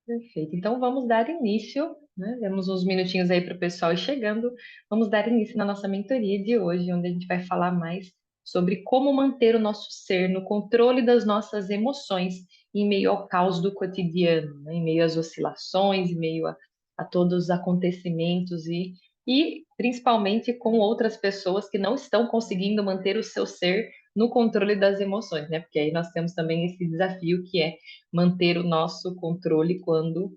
Perfeito. Então vamos dar início, né? Temos uns minutinhos aí para o pessoal ir chegando. Vamos dar início na nossa mentoria de hoje, onde a gente vai falar mais sobre como manter o nosso ser no controle das nossas emoções em meio ao caos do cotidiano, né? Em meio às oscilações, em meio a todos os acontecimentos e principalmente com outras pessoas que não estão conseguindo manter o seu ser no controle das emoções, né? Porque aí nós temos também esse desafio que é manter o nosso controle quando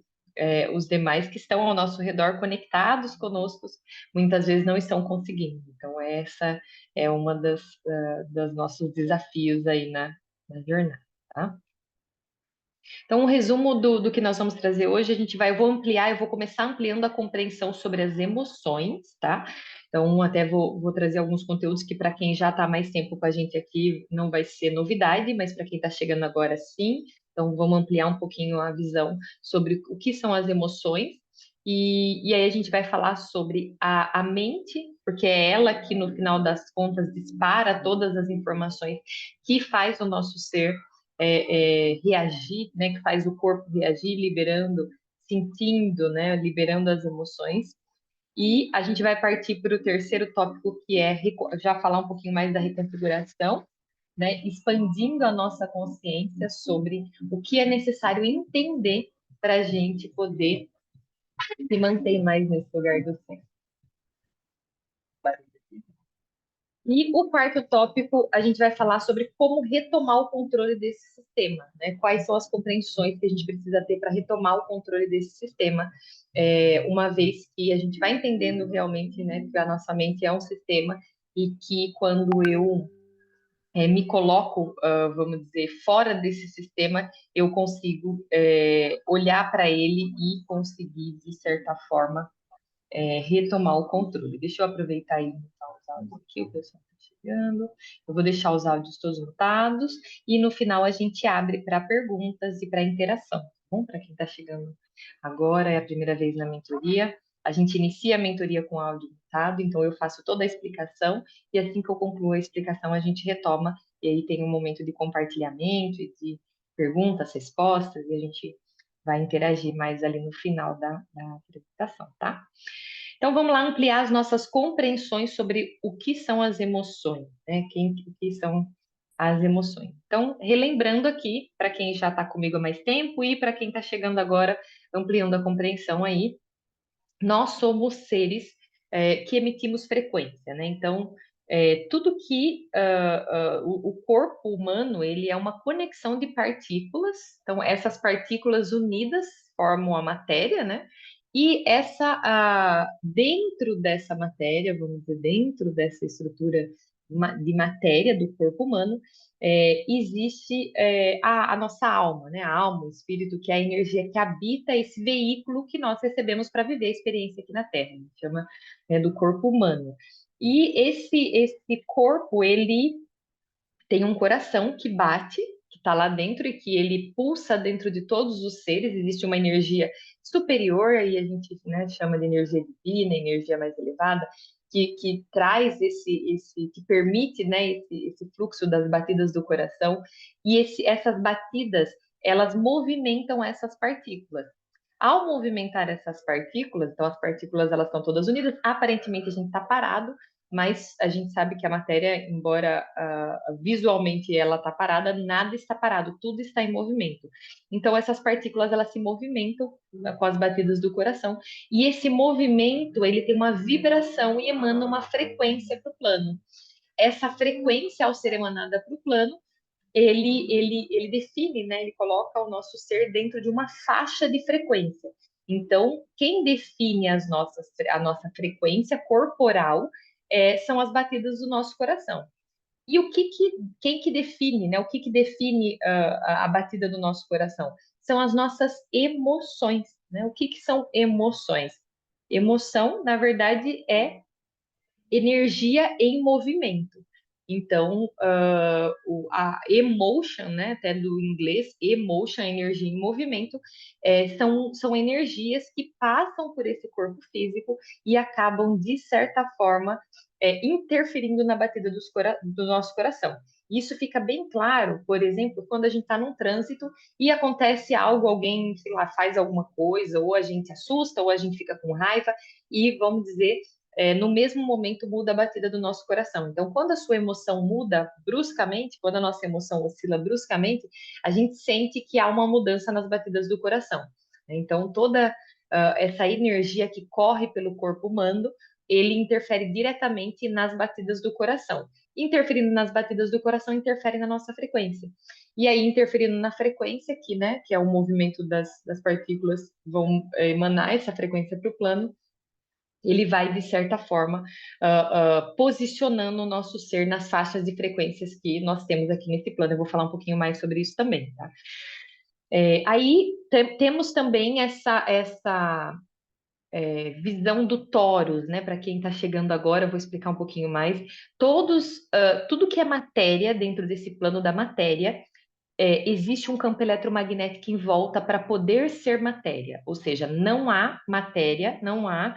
os demais que estão ao nosso redor conectados conosco muitas vezes não estão conseguindo. Então, essa é uma das nossos desafios aí na jornada, tá? Então, um resumo do que nós vamos trazer hoje, eu vou ampliar, eu vou começar ampliando a compreensão sobre as emoções, tá? Então, até vou trazer alguns conteúdos que, para quem já está mais tempo com a gente aqui, não vai ser novidade, mas para quem está chegando agora, sim. Então, vamos ampliar um pouquinho a visão sobre o que são as emoções. E aí a gente vai falar sobre a mente, porque é ela que, no final das contas, dispara todas as informações que faz o nosso ser reagir, né, que faz o corpo reagir, liberando, sentindo, né, liberando as emoções. E a gente vai partir para o terceiro tópico, que é já falar um pouquinho mais da reconfiguração, né, expandindo a nossa consciência sobre o que é necessário entender para a gente poder se manter mais nesse lugar do centro. E o quarto tópico, a gente vai falar sobre como retomar o controle desse sistema, né? Quais são as compreensões que a gente precisa ter para retomar o controle desse sistema, uma vez que a gente vai entendendo realmente, né, que a nossa mente é um sistema e que quando eu me coloco, vamos dizer, fora desse sistema, eu consigo olhar para ele e conseguir, de certa forma, retomar o controle. Deixa eu aproveitar e botar os áudios aqui, o pessoal está chegando. Eu vou deixar os áudios todos mutados e no final a gente abre para perguntas e para interação. Tá bom, para quem está chegando agora, é a primeira vez na mentoria. A gente inicia a mentoria com áudio mutado, então eu faço toda a explicação e assim que eu concluo a explicação, a gente retoma e aí tem um momento de compartilhamento e de perguntas, respostas e a gente vai interagir mais ali no final da apresentação, tá? Então, vamos lá ampliar as nossas compreensões sobre o que são as emoções, né? O que são as emoções. Então, relembrando aqui, para quem já está comigo há mais tempo e para quem está chegando agora, ampliando a compreensão aí, nós somos seres que emitimos frequência, né? Então, tudo que o corpo humano, ele é uma conexão de partículas, então essas partículas unidas formam a matéria, né? E dentro dessa matéria, vamos dizer, dentro dessa estrutura de matéria do corpo humano, existe a nossa alma, né? A alma, o espírito, que é a energia que habita esse veículo que nós recebemos para viver a experiência aqui na Terra. A gente chama, né, do corpo humano. E esse corpo, ele tem um coração que bate, que está lá dentro e que ele pulsa dentro de todos os seres. Existe uma energia superior, aí a gente, né, chama de energia divina, energia mais elevada, que traz que permite, né, esse fluxo das batidas do coração. E essas batidas, elas movimentam essas partículas. Ao movimentar essas partículas, então as partículas elas estão todas unidas, aparentemente a gente está parado, mas a gente sabe que a matéria, embora visualmente ela está parada, nada está parado, tudo está em movimento. Então essas partículas elas se movimentam, né, com as batidas do coração, e esse movimento ele tem uma vibração e emana uma frequência para o plano. Essa frequência, ao ser emanada para o plano, ele define, né? Ele coloca o nosso ser dentro de uma faixa de frequência. Então, quem define a nossa frequência corporal são as batidas do nosso coração. E quem que define, né? O que define a batida do nosso coração? São as nossas emoções, né? O que são emoções? Emoção, na verdade, é energia em movimento. Então, a emotion, né, até do inglês, emotion, energia em movimento, são energias que passam por esse corpo físico e acabam, de certa forma, interferindo na batida do nosso coração. Isso fica bem claro, por exemplo, quando a gente está num trânsito e acontece algo, alguém, sei lá, faz alguma coisa, ou a gente assusta, ou a gente fica com raiva, e vamos dizer, no mesmo momento muda a batida do nosso coração. Então, quando a sua emoção muda bruscamente, quando a nossa emoção oscila bruscamente, a gente sente que há uma mudança nas batidas do coração. Então, toda essa energia que corre pelo corpo humano, ele interfere diretamente nas batidas do coração. Interferindo nas batidas do coração, interfere na nossa frequência. E aí, interferindo na frequência aqui, né, que é o movimento das partículas, vão emanar essa frequência para o plano, ele vai, de certa forma, posicionando o nosso ser nas faixas de frequências que nós temos aqui nesse plano. Eu vou falar um pouquinho mais sobre isso também, tá? Aí temos também essa visão do Torus, né? Para quem está chegando agora, eu vou explicar um pouquinho mais. Tudo que é matéria dentro desse plano da matéria, existe um campo eletromagnético em volta para poder ser matéria, ou seja, não há matéria, não há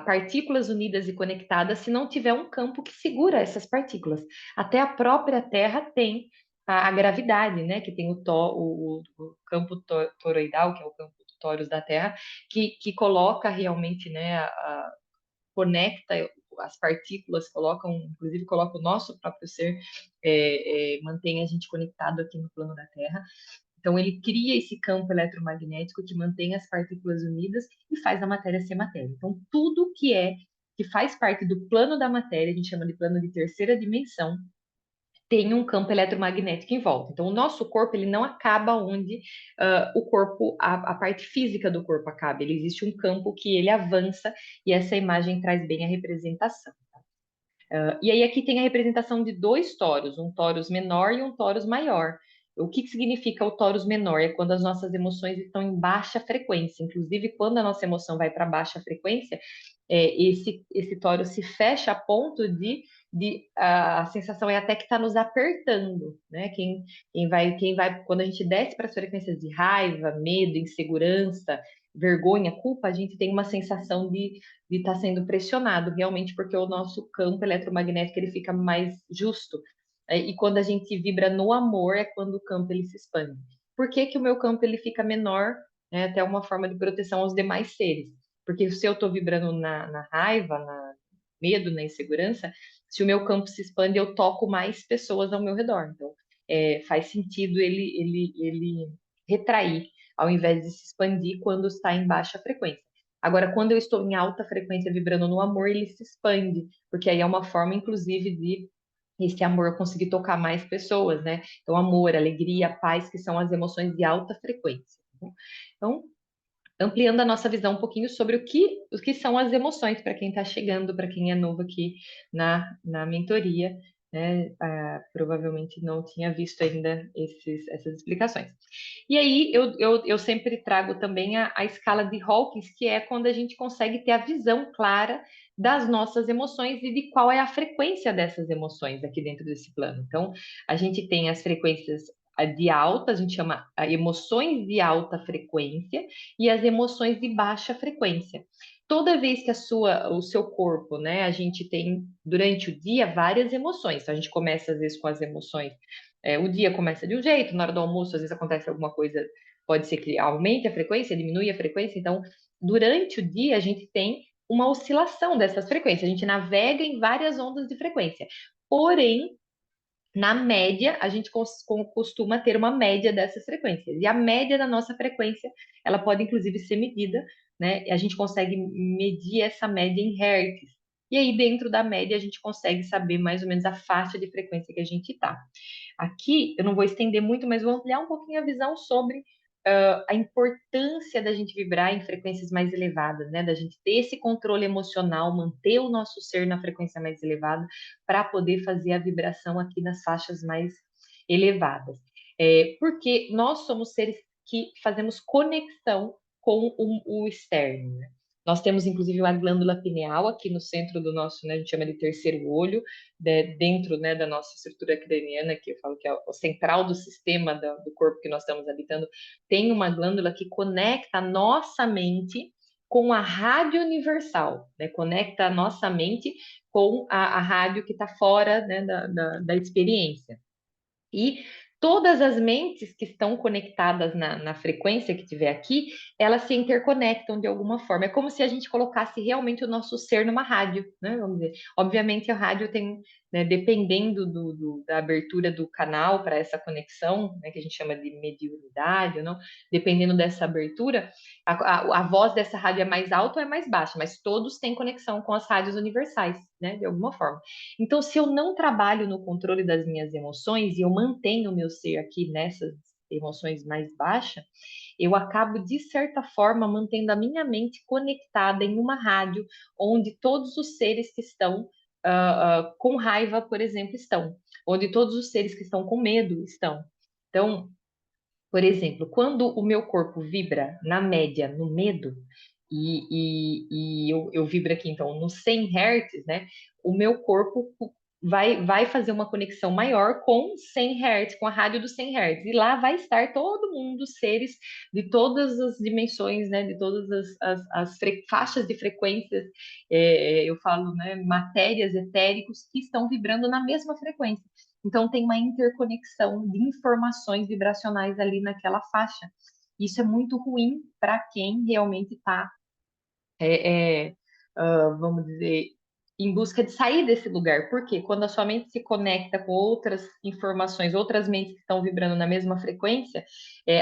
partículas unidas e conectadas se não tiver um campo que segura essas partículas. Até a própria Terra tem a gravidade, né? Que tem o campo toroidal, que é o campo do Torus da Terra, que coloca realmente, né, conecta as partículas, inclusive coloca o nosso próprio ser, mantém a gente conectado aqui no plano da Terra. Então ele cria esse campo eletromagnético que mantém as partículas unidas e faz a matéria ser matéria. Então tudo que faz parte do plano da matéria, a gente chama de plano de terceira dimensão, tem um campo eletromagnético em volta. Então, o nosso corpo ele não acaba onde o corpo, a parte física do corpo acaba. Ele existe um campo que ele avança e essa imagem traz bem a representação. E aí aqui tem a representação de dois toros, um toros menor e um toros maior. O que significa o toros menor? É quando as nossas emoções estão em baixa frequência. Inclusive, quando a nossa emoção vai para baixa frequência, esse toro se fecha a ponto de a sensação é até que está nos apertando, né? Quando a gente desce para as frequências de raiva, medo, insegurança, vergonha, culpa, a gente tem uma sensação de estar sendo pressionado, realmente, porque o nosso campo eletromagnético ele fica mais justo. E quando a gente vibra no amor, é quando o campo ele se expande. Por que que o meu campo ele fica menor? Né? Até uma forma de proteção aos demais seres. Porque se eu estou vibrando na raiva, na medo, na insegurança, se o meu campo se expande, eu toco mais pessoas ao meu redor. Então, faz sentido ele retrair, ao invés de se expandir quando está em baixa frequência. Agora, quando eu estou em alta frequência vibrando no amor, ele se expande, porque aí é uma forma, inclusive, de esse amor conseguir tocar mais pessoas, né? Então, amor, alegria, paz, que são as emoções de alta frequência. Então, ampliando a nossa visão um pouquinho sobre o que são as emoções para quem está chegando, para quem é novo aqui na mentoria, né? Provavelmente não tinha visto ainda essas explicações. E aí eu sempre trago também a escala de Hawkins, que é quando a gente consegue ter a visão clara das nossas emoções e de qual é a frequência dessas emoções aqui dentro desse plano. Então, a gente tem as frequências de alta, a gente chama emoções de alta frequência e as emoções de baixa frequência. Toda vez que o seu corpo, né, a gente tem durante o dia várias emoções. Então, a gente começa às vezes com as emoções. O dia começa de um jeito, na hora do almoço, às vezes acontece alguma coisa, pode ser que aumente a frequência, diminui a frequência. Então, durante o dia, a gente tem uma oscilação dessas frequências. A gente navega em várias ondas de frequência. Porém, na média, a gente costuma ter uma média dessas frequências. E a média da nossa frequência, ela pode inclusive ser medida, né? E a gente consegue medir essa média em hertz. E aí, dentro da média, a gente consegue saber mais ou menos a faixa de frequência que a gente está. Aqui, eu não vou estender muito, mas vou ampliar um pouquinho a visão sobre a importância da gente vibrar em frequências mais elevadas, né? Da gente ter esse controle emocional, manter o nosso ser na frequência mais elevada, para poder fazer a vibração aqui nas faixas mais elevadas. Porque nós somos seres que fazemos conexão com o externo, né? Nós temos, inclusive, uma glândula pineal aqui no centro do nosso, né, a gente chama de terceiro olho, dentro, né, da nossa estrutura craniana, que eu falo que é o central do sistema do corpo que nós estamos habitando, tem uma glândula que conecta a nossa mente com a rádio universal, né? Conecta a nossa mente com a rádio que está fora, né, da experiência. E todas as mentes que estão conectadas na frequência que tiver aqui, elas se interconectam de alguma forma. É como se a gente colocasse realmente o nosso ser numa rádio, né? Vamos dizer. Obviamente, a rádio tem, né, dependendo da abertura do canal para essa conexão, né, que a gente chama de mediunidade ou não, dependendo dessa abertura, a voz dessa rádio é mais alta ou é mais baixa, mas todos têm conexão com as rádios universais, né, de alguma forma. Então, se eu não trabalho no controle das minhas emoções e eu mantenho o meu ser aqui nessas emoções mais baixas, eu acabo, de certa forma, mantendo a minha mente conectada em uma rádio onde todos os seres que estão com raiva, por exemplo, estão, onde todos os seres que estão com medo estão. Então, por exemplo, quando o meu corpo vibra, na média, no medo, e eu vibro aqui, então, no 100 Hz, né? O meu corpo vai fazer uma conexão maior com 100 Hz, com a rádio dos 100 Hz. E lá vai estar todo mundo, seres de todas as dimensões, né? De todas as faixas de frequências, eu falo, né? Matérias etéricos que estão vibrando na mesma frequência. Então, tem uma interconexão de informações vibracionais ali naquela faixa. Isso é muito ruim para quem realmente está, vamos dizer, em busca de sair desse lugar. Porque quando a sua mente se conecta com outras informações, outras mentes que estão vibrando na mesma frequência,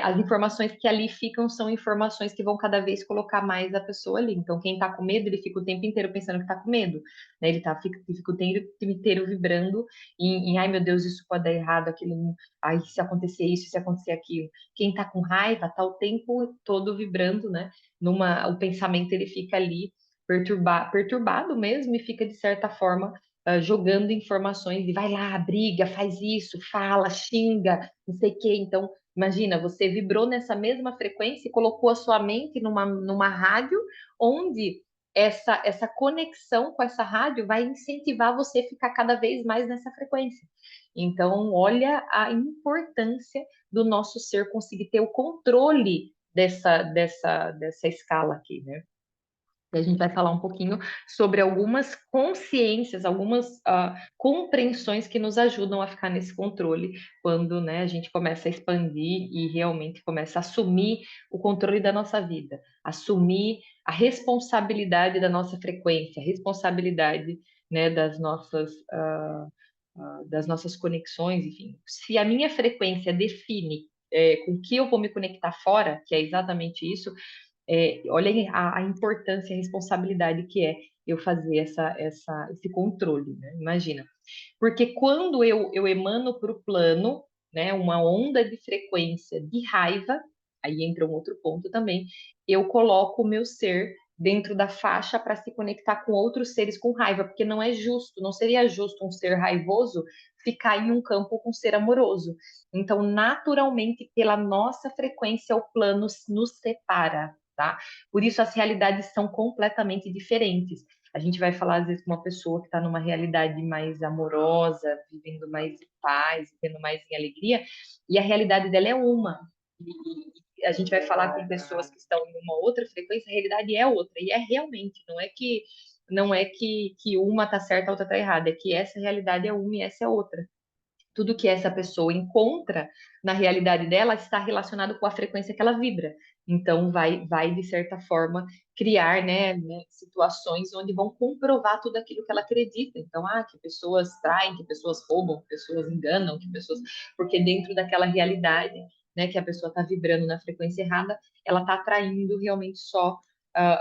as informações que ali ficam são informações que vão cada vez colocar mais a pessoa ali. Então, quem está com medo, ele fica o tempo inteiro pensando que está com medo, né? Fica o tempo inteiro vibrando ai meu Deus, isso pode dar errado, aquilo, ai, se acontecer isso, se acontecer aquilo. Quem está com raiva está o tempo todo vibrando, né? O pensamento ele fica ali perturbado mesmo e fica, de certa forma, jogando informações e vai lá, briga, faz isso, fala, xinga, não sei o quê. Então, imagina, você vibrou nessa mesma frequência e colocou a sua mente numa rádio onde essa conexão com essa rádio vai incentivar você a ficar cada vez mais nessa frequência. Então, olha a importância do nosso ser conseguir ter o controle dessa escala aqui, né? E a gente vai falar um pouquinho sobre algumas consciências, algumas compreensões que nos ajudam a ficar nesse controle quando, né, a gente começa a expandir e realmente começa a assumir o controle da nossa vida, assumir a responsabilidade da nossa frequência, a responsabilidade, né, das nossas conexões, enfim. Se a minha frequência define com que eu vou me conectar fora, que é exatamente isso, olha a importância, a responsabilidade que é eu fazer esse controle, né? Imagina. Porque quando eu emano para o plano, né, uma onda de frequência de raiva, aí entra um outro ponto também, eu coloco o meu ser dentro da faixa para se conectar com outros seres com raiva, porque não é justo, não seria justo um ser raivoso ficar em um campo com um ser amoroso. Então, naturalmente, pela nossa frequência, o plano nos separa, tá? Por isso as realidades são completamente diferentes. A gente vai falar, às vezes, com uma pessoa que está numa realidade mais amorosa, vivendo mais em paz, vivendo mais em alegria, e a realidade dela é uma. E a gente vai falar com pessoas que estão em uma outra frequência, a realidade é outra. E é realmente, não é que uma está certa, a outra está errada, é que essa realidade é uma e essa é outra. Tudo que essa pessoa encontra na realidade dela está relacionado com a frequência que ela vibra. Então, vai de certa forma, criar, né, situações onde vão comprovar tudo aquilo que ela acredita. Então, que pessoas traem, que pessoas roubam, que pessoas enganam, que pessoas. Porque dentro daquela realidade, né, que a pessoa está vibrando na frequência errada, ela está atraindo realmente só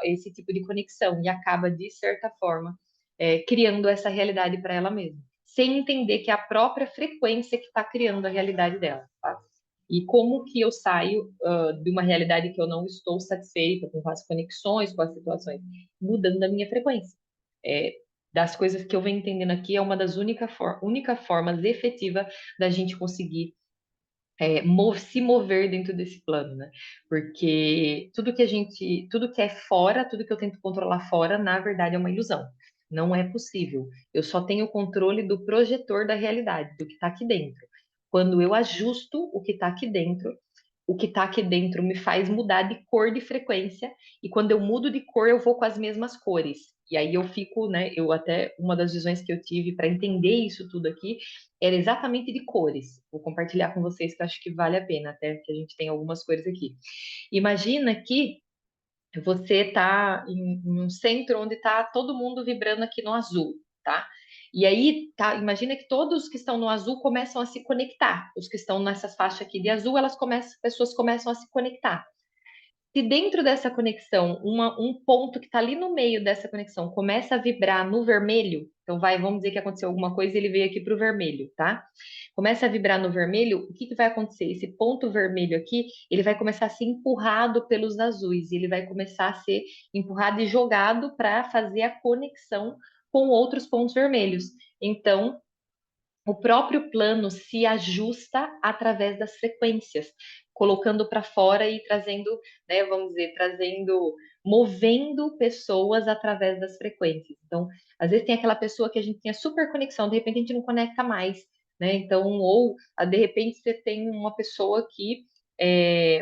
esse tipo de conexão e acaba, de certa forma, criando essa realidade para ela mesma sem entender que é a própria frequência que está criando a realidade dela, tá? E como que eu saio de uma realidade que eu não estou satisfeita com as conexões, com as situações, mudando a minha frequência. É, das coisas que eu venho entendendo aqui, é uma das únicas formas efetivas da gente conseguir se mover dentro desse plano, né? Porque tudo que é fora, tudo que eu tento controlar fora, na verdade é uma ilusão. Não é possível. Eu só tenho controle do projetor da realidade, do que está aqui dentro. Quando eu ajusto o que está aqui dentro, o que está aqui dentro me faz mudar de cor de frequência, e quando eu mudo de cor, eu vou com as mesmas cores. E aí eu fico, né? Eu até, uma das visões que eu tive para entender isso tudo aqui era exatamente de cores. Vou compartilhar com vocês que eu acho que vale a pena, até que a gente tem algumas cores aqui. Imagina que você está em um centro onde está todo mundo vibrando aqui no azul, tá? E aí, tá, imagina que todos que estão no azul começam a se conectar. Os que estão nessas faixas aqui de azul, pessoas começam a se conectar. Se dentro dessa conexão, um ponto que está ali no meio dessa conexão começa a vibrar no vermelho, então vamos dizer que aconteceu alguma coisa e ele veio aqui para o vermelho, tá? Começa a vibrar no vermelho, o que que vai acontecer? Esse ponto vermelho aqui, ele vai começar a ser empurrado pelos azuis, e ele vai começar a ser empurrado e jogado para fazer a conexão com outros pontos vermelhos. Então, o próprio plano se ajusta através das frequências, colocando para fora e trazendo, né, vamos dizer, movendo pessoas através das frequências. Então, às vezes tem aquela pessoa que a gente tem a super conexão, de repente a gente não conecta mais, né? Então, ou de repente você tem uma pessoa que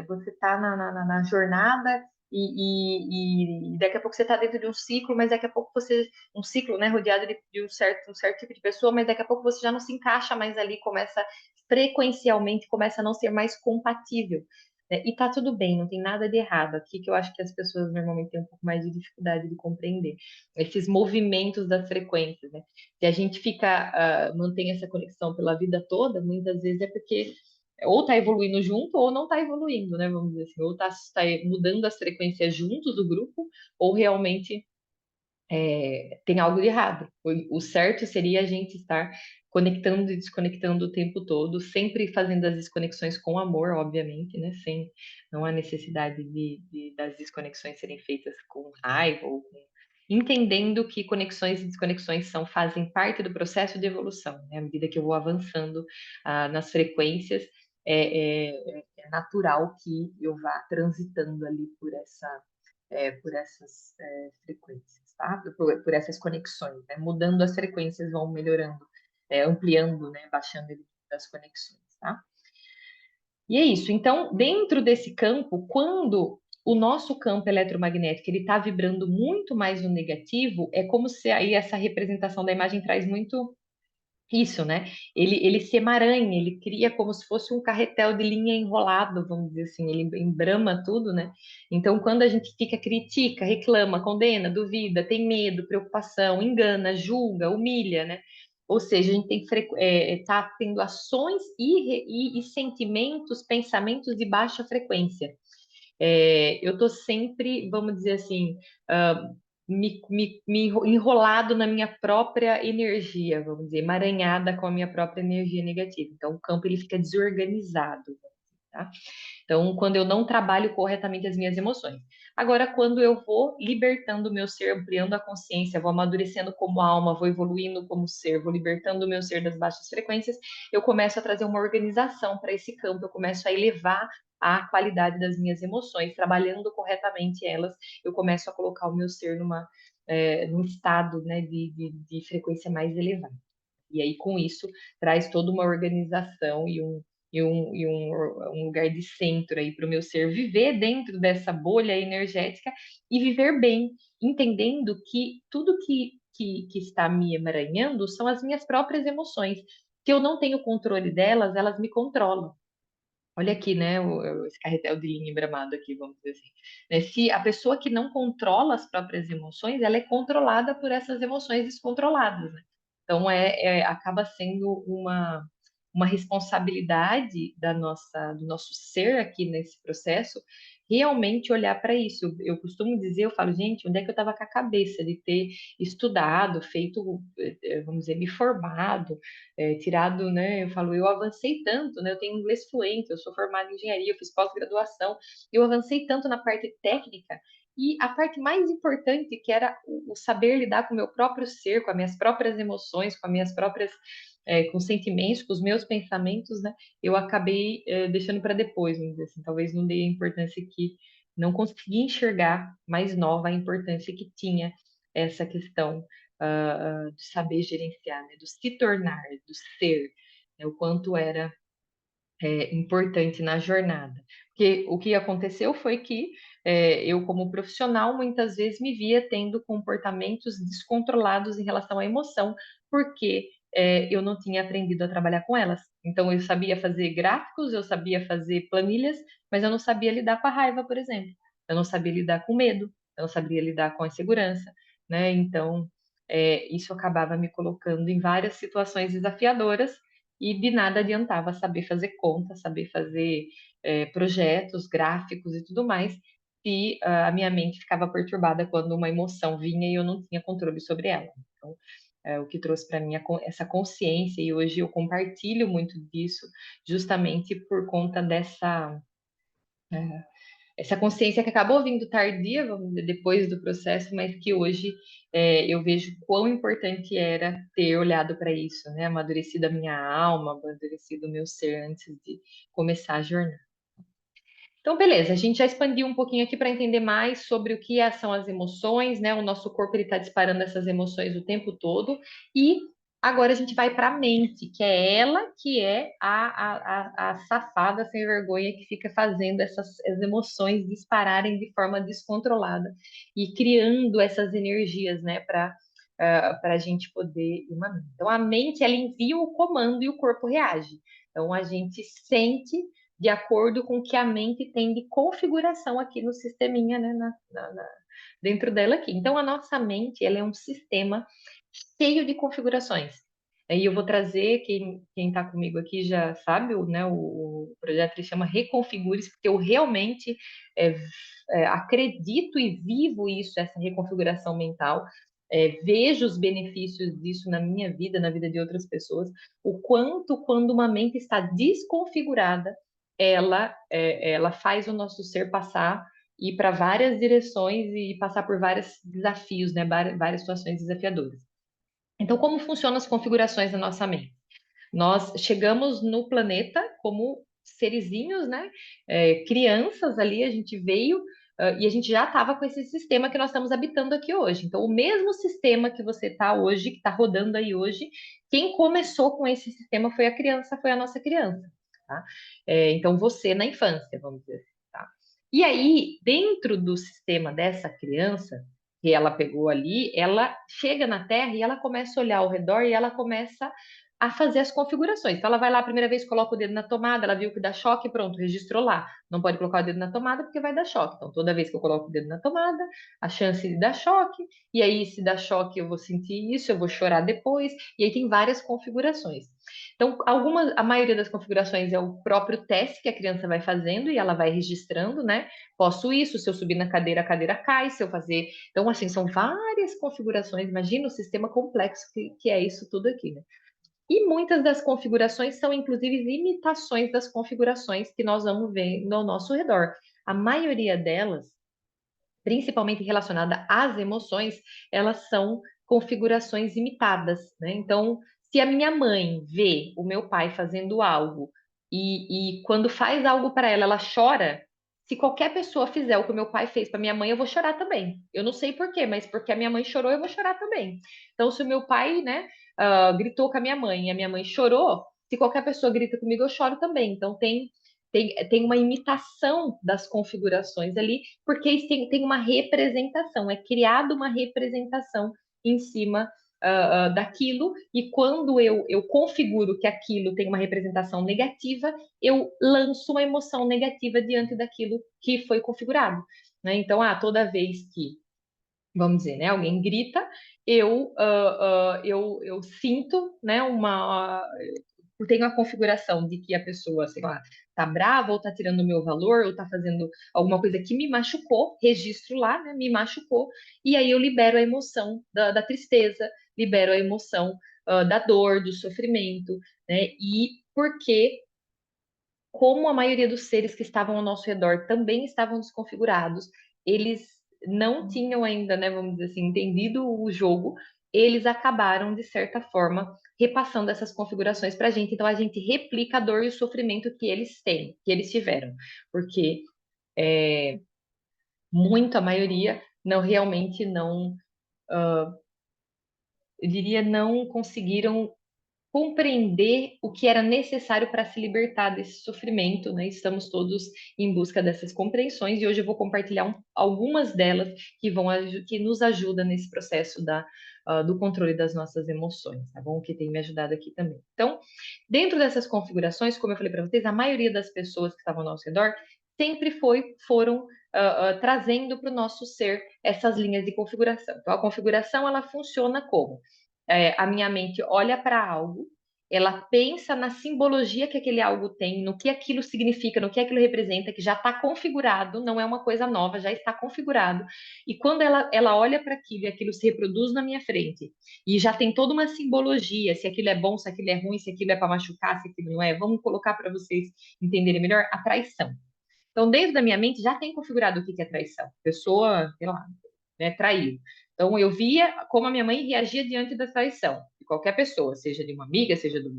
você está na jornada e daqui a pouco você está dentro de um ciclo, mas daqui a pouco um ciclo, né, rodeado de um certo tipo de pessoa, mas daqui a pouco você já não se encaixa mais ali, frequencialmente começa a não ser mais compatível, né? E tá tudo bem, não tem nada de errado aqui, que eu acho que as pessoas normalmente têm um pouco mais de dificuldade de compreender esses movimentos das frequências, né? Se a gente mantém essa conexão pela vida toda, muitas vezes é porque ou está evoluindo junto ou não está evoluindo, né? Vamos dizer assim, ou está mudando as frequências juntos do grupo, ou realmente tem algo de errado. O certo seria a gente estar conectando e desconectando o tempo todo, sempre fazendo as desconexões com amor, obviamente, né? Não há necessidade das desconexões serem feitas com raiva ou entendendo que conexões e desconexões fazem parte do processo de evolução, né? À medida que eu vou avançando nas frequências, é natural que eu vá transitando ali por essas frequências, tá? Por essas conexões, né? Mudando as frequências, vão melhorando, ampliando, né? Baixando as conexões, tá? E é isso. Então, dentro desse campo, quando o nosso campo eletromagnético ele está vibrando muito mais no negativo, é como se aí essa representação da imagem traz muito isso, né? Ele se emaranha, ele cria como se fosse um carretel de linha enrolado, vamos dizer assim, ele embrama tudo, né? Então, quando a gente critica, reclama, condena, duvida, tem medo, preocupação, engana, julga, humilha, né? Ou seja, a gente tá tendo ações e sentimentos, pensamentos de baixa frequência. Eu estou sempre, vamos dizer assim, ah, me enrolado na minha própria energia, vamos dizer, emaranhada com a minha própria energia negativa. Então, o campo ele fica desorganizado, tá? Então, quando eu não trabalho corretamente as minhas emoções. Agora, quando eu vou libertando o meu ser, ampliando a consciência, vou amadurecendo como alma, vou evoluindo como ser, vou libertando o meu ser das baixas frequências, eu começo a trazer uma organização para esse campo, eu começo a elevar a qualidade das minhas emoções, trabalhando corretamente elas, eu começo a colocar o meu ser num estado, né, de frequência mais elevada. E aí, com isso, traz toda uma organização um lugar de centro aí para o meu ser viver dentro dessa bolha energética e viver bem, entendendo que tudo que está me emaranhando são as minhas próprias emoções. Se eu não tenho controle delas, elas me controlam. Olha aqui, né, esse carretel de linha embramado aqui, vamos dizer assim. Né, se a pessoa que não controla as próprias emoções, ela é controlada por essas emoções descontroladas, né? Então, acaba sendo uma responsabilidade do nosso ser aqui nesse processo, realmente olhar para isso. Eu costumo dizer, eu falo, gente, onde é que eu estava com a cabeça de ter estudado, feito, vamos dizer, me formado, tirado, né? Eu falo, eu avancei tanto, né? Eu tenho inglês fluente, eu sou formada em engenharia, eu fiz pós-graduação, eu avancei tanto na parte técnica. E a parte mais importante, que era o saber lidar com o meu próprio ser, com as minhas próprias emoções, com as minhas próprias, com os sentimentos, com os meus pensamentos, né? Eu acabei deixando para depois, vamos dizer assim. Talvez não dei a importância que, não consegui enxergar mais nova a importância que tinha essa questão de saber gerenciar, né? Do se tornar, do ser, né? O quanto era importante na jornada. Porque o que aconteceu foi que eu, como profissional, muitas vezes me via tendo comportamentos descontrolados em relação à emoção, porque eu não tinha aprendido a trabalhar com elas. Então, eu sabia fazer gráficos, eu sabia fazer planilhas, mas eu não sabia lidar com a raiva, por exemplo. Eu não sabia lidar com medo, eu não sabia lidar com a insegurança, né? Então, isso acabava me colocando em várias situações desafiadoras e de nada adiantava saber fazer conta, saber fazer projetos, gráficos e tudo mais, se a minha mente ficava perturbada quando uma emoção vinha e eu não tinha controle sobre ela. Então, o que trouxe para mim essa consciência, e hoje eu compartilho muito disso, justamente por conta essa consciência que acabou vindo tardia, vamos dizer, depois do processo, mas que hoje eu vejo quão importante era ter olhado para isso, né? Amadurecido a minha alma, amadurecido o meu ser antes de começar a jornada. Então, beleza, a gente já expandiu um pouquinho aqui para entender mais sobre o que são as emoções, né? O nosso corpo ele está disparando essas emoções o tempo todo. E agora a gente vai para a mente, que é ela que é a safada sem vergonha que fica fazendo as emoções dispararem de forma descontrolada e criando essas energias, né? Para a gente poder ir mandando. Então, a mente ela envia o comando e o corpo reage. Então, a gente sente de acordo com o que a mente tem de configuração aqui no sisteminha, né, dentro dela aqui. Então, a nossa mente, ela é um sistema cheio de configurações. Aí eu vou trazer, quem está comigo aqui já sabe, o projeto ele chama Reconfigure-se, porque eu realmente é, acredito e vivo isso, essa reconfiguração mental. Vejo os benefícios disso na minha vida, na vida de outras pessoas, o quanto quando uma mente está desconfigurada, ela faz o nosso ser passar e ir para várias direções e passar por vários desafios, né? Várias situações desafiadoras. Então, como funcionam as configurações da nossa mente? Nós chegamos no planeta como serizinhos, né? Crianças ali, a gente veio e a gente já estava com esse sistema que nós estamos habitando aqui hoje. Então, o mesmo sistema que você está hoje, que está rodando aí hoje, quem começou com esse sistema foi a criança, foi a nossa criança, tá? Então, você na infância, vamos dizer assim, tá? E aí, dentro do sistema dessa criança, que ela pegou ali, ela chega na Terra e ela começa a olhar ao redor e ela começa a fazer as configurações. Então, ela vai lá a primeira vez, coloca o dedo na tomada, ela viu que dá choque, pronto, registrou lá. Não pode colocar o dedo na tomada porque vai dar choque. Então, toda vez que eu coloco o dedo na tomada, a chance de dar choque, e aí, se dá choque, eu vou sentir isso, eu vou chorar depois, e aí tem várias configurações. Então, a maioria das configurações é o próprio teste que a criança vai fazendo e ela vai registrando, né? Posso isso, se eu subir na cadeira, a cadeira cai, se eu fazer. Então, assim, são várias configurações. Imagina o sistema complexo que é isso tudo aqui, né? E muitas das configurações são, inclusive, imitações das configurações que nós vamos ver no nosso redor. A maioria delas, principalmente relacionada às emoções, elas são configurações imitadas, né? Então, se a minha mãe vê o meu pai fazendo algo e quando faz algo para ela, ela chora. Se qualquer pessoa fizer o que o meu pai fez para minha mãe, eu vou chorar também. Eu não sei por quê, mas porque a minha mãe chorou, eu vou chorar também. Então, se o meu pai, né, gritou com a minha mãe e a minha mãe chorou, se qualquer pessoa grita comigo, eu choro também. Então, tem uma imitação das configurações ali, porque tem uma representação, é criada uma representação em cima daquilo, e quando eu configuro que aquilo tem uma representação negativa, eu lanço uma emoção negativa diante daquilo que foi configurado. Né? Então, toda vez que, vamos dizer, né, alguém grita, eu sinto, né, tem uma configuração de que a pessoa, sei lá, tá brava ou tá tirando o meu valor ou tá fazendo alguma coisa que me machucou, registro lá, né, me machucou, e aí eu libero a emoção da tristeza, libero a emoção da dor, do sofrimento, né, e porque como a maioria dos seres que estavam ao nosso redor também estavam desconfigurados, eles não tinham ainda, né, vamos dizer assim, entendido o jogo, eles acabaram, de certa forma, repassando essas configurações para a gente. Então, a gente replica a dor e o sofrimento que eles têm, que eles tiveram. Porque muito, a maioria, não realmente não, eu diria, não conseguiram compreender o que era necessário para se libertar desse sofrimento, né? Estamos todos em busca dessas compreensões e hoje eu vou compartilhar algumas delas que nos ajudam nesse processo do controle das nossas emoções, tá bom? Que tem me ajudado aqui também. Então, dentro dessas configurações, como eu falei para vocês, a maioria das pessoas que estavam ao nosso redor sempre foram trazendo para o nosso ser essas linhas de configuração. Então, a configuração ela funciona como a minha mente olha para algo, ela pensa na simbologia que aquele algo tem, no que aquilo significa, no que aquilo representa, que já está configurado, não é uma coisa nova, já está configurado. E quando ela olha para aquilo e aquilo se reproduz na minha frente, e já tem toda uma simbologia, se aquilo é bom, se aquilo é ruim, se aquilo é para machucar, se aquilo não é, vamos colocar para vocês entenderem melhor a traição. Então, dentro da minha mente já tem configurado o que é traição. Pessoa, sei lá, né, traiu. Então, eu via como a minha mãe reagia diante da traição de qualquer pessoa, seja de uma amiga, seja do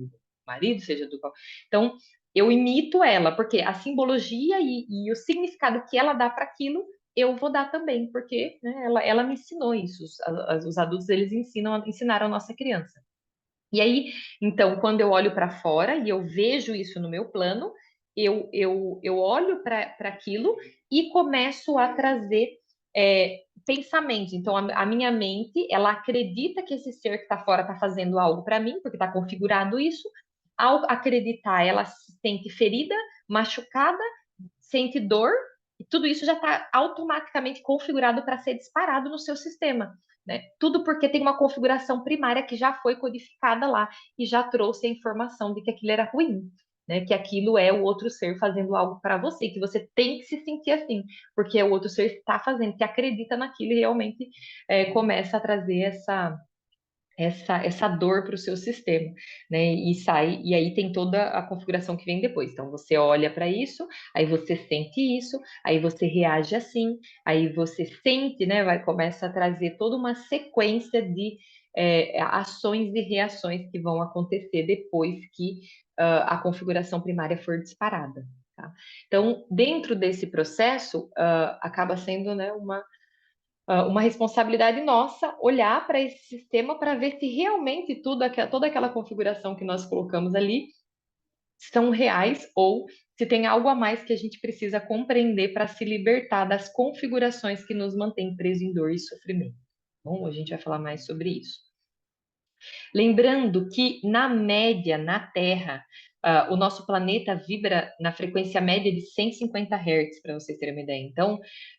marido, seja do. Então, eu imito ela, porque a simbologia e o significado que ela dá para aquilo, eu vou dar também, porque né, ela me ensinou isso. Os adultos, eles ensinaram a nossa criança. E aí, então, quando eu olho para fora e eu vejo isso no meu plano, eu olho para aquilo e começo a trazer pensamentos. Então, a minha mente, ela acredita que esse ser que está fora está fazendo algo para mim, porque está configurado isso. Ao acreditar, ela se sente ferida, machucada, sente dor, e tudo isso já está automaticamente configurado para ser disparado no seu sistema. Né? Tudo porque tem uma configuração primária que já foi codificada lá e já trouxe a informação de que aquilo era ruim, né? Que aquilo é o outro ser fazendo algo para você, que você tem que se sentir assim, porque o outro ser está fazendo, que acredita naquilo e realmente começa a trazer essa dor para o seu sistema, né? E sai, e aí tem toda a configuração que vem depois. Então você olha para isso, aí você sente isso, aí você reage assim, aí você sente, né? Começa a trazer toda uma sequência de ações e reações que vão acontecer depois que a configuração primária for disparada. Tá? Então, dentro desse processo, acaba sendo, né, uma responsabilidade nossa olhar para esse sistema para ver se realmente toda aquela configuração que nós colocamos ali são reais ou se tem algo a mais que a gente precisa compreender para se libertar das configurações que nos mantêm presos em dor e sofrimento. Bom, a gente vai falar mais sobre isso. Lembrando que, na média, na Terra, o nosso planeta vibra na frequência média de 150 Hz, para vocês terem uma ideia. Então,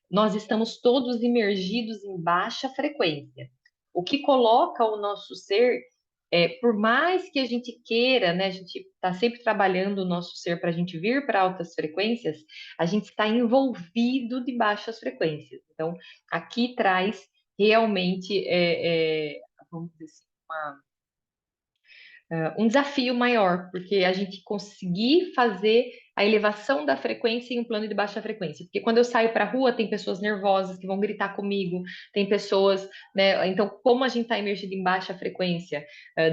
nós estamos todos imergidos em baixa frequência, o que coloca o nosso ser, por mais que a gente queira, né, a gente está sempre trabalhando o nosso ser para a gente vir para altas frequências, a gente está envolvido de baixas frequências. Então, aqui traz realmente, vamos dizer assim, um desafio maior, porque a gente conseguir fazer a elevação da frequência em um plano de baixa frequência. Porque quando eu saio para a rua, tem pessoas nervosas que vão gritar comigo, tem pessoas, né? Então, como a gente está emergido em baixa frequência,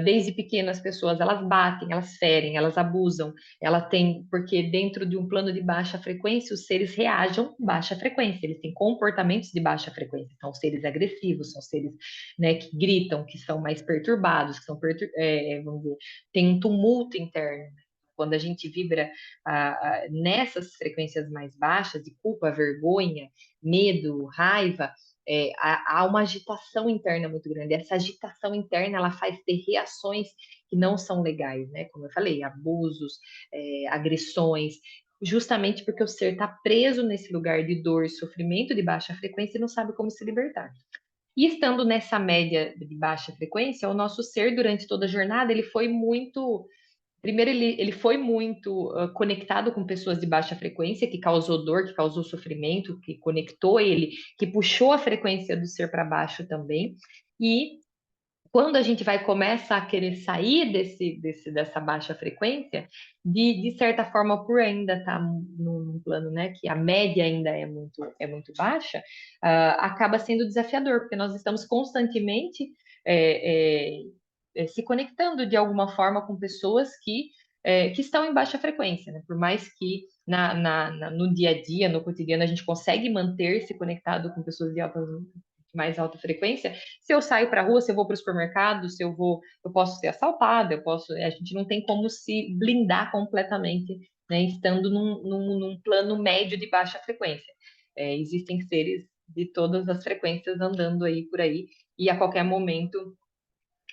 desde pequenas as pessoas, elas batem, elas ferem, elas abusam, ela tem, porque dentro de um plano de baixa frequência, os seres reagem em baixa frequência, eles têm comportamentos de baixa frequência, são seres agressivos, são seres, né, que gritam, que são mais perturbados, que são, vamos dizer, tem um tumulto interno. Quando a gente vibra nessas frequências mais baixas, de culpa, vergonha, medo, raiva, há uma agitação interna muito grande. Essa agitação interna, ela faz ter reações que não são legais, né? Como eu falei, abusos, agressões, justamente porque o ser está preso nesse lugar de dor e sofrimento de baixa frequência e não sabe como se libertar. E estando nessa média de baixa frequência, o nosso ser, durante toda a jornada, ele foi muito. Primeiro, ele foi muito conectado com pessoas de baixa frequência, que causou dor, que causou sofrimento, que conectou ele, que puxou a frequência do ser para baixo também. E quando a gente vai começa a querer sair dessa baixa frequência, de certa forma, por ainda estar num plano, né, que a média ainda é muito baixa, acaba sendo desafiador, porque nós estamos constantemente é, se conectando de alguma forma com pessoas que estão em baixa frequência, né? Por mais que no dia a dia, no cotidiano, a gente consegue manter-se conectado com pessoas de alta mais alta frequência, se eu saio para a rua, se eu vou para o supermercado, se eu vou, eu posso ser assaltada, a gente não tem como se blindar completamente, né, estando num plano médio de baixa frequência. Existem seres de todas as frequências andando aí por aí, e a qualquer momento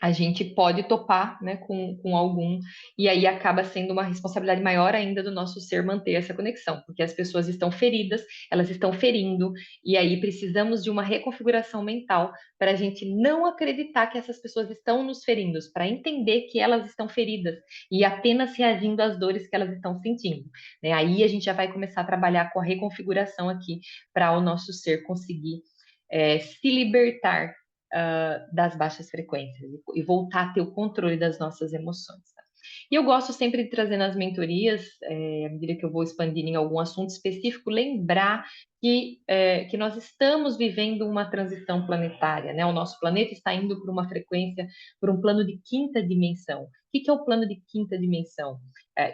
a gente pode topar, né, com algum, e aí acaba sendo uma responsabilidade maior ainda do nosso ser manter essa conexão, porque as pessoas estão feridas, elas estão ferindo, e aí precisamos de uma reconfiguração mental para a gente não acreditar que essas pessoas estão nos ferindo, para entender que elas estão feridas e apenas reagindo às dores que elas estão sentindo, né? Aí a gente já vai começar a trabalhar com a reconfiguração aqui para o nosso ser conseguir se libertar das baixas frequências e voltar a ter o controle das nossas emoções. Tá? E eu gosto sempre de trazer nas mentorias, à medida que eu vou expandindo em algum assunto específico, lembrar que nós estamos vivendo uma transição planetária, né? O nosso planeta está indo por uma frequência, por um plano de quinta dimensão. O que é o plano de quinta dimensão?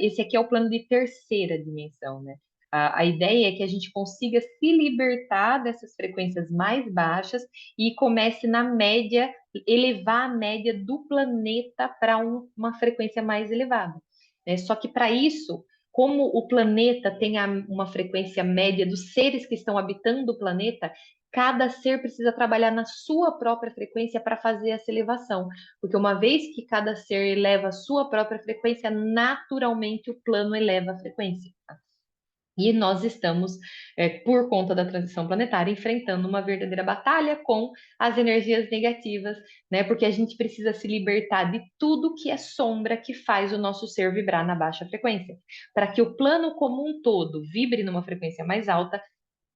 Esse aqui é o plano de terceira dimensão, né? A ideia é que a gente consiga se libertar dessas frequências mais baixas e comece na média, elevar a média do planeta para uma frequência mais elevada. Né? Só que para isso, como o planeta tem uma frequência média dos seres que estão habitando o planeta, cada ser precisa trabalhar na sua própria frequência para fazer essa elevação. Porque uma vez que cada ser eleva a sua própria frequência, naturalmente o plano eleva a frequência. Tá? E nós estamos, por conta da transição planetária, enfrentando uma verdadeira batalha com as energias negativas, né? Porque a gente precisa se libertar de tudo que é sombra que faz o nosso ser vibrar na baixa frequência. Para que o plano como um todo vibre numa frequência mais alta,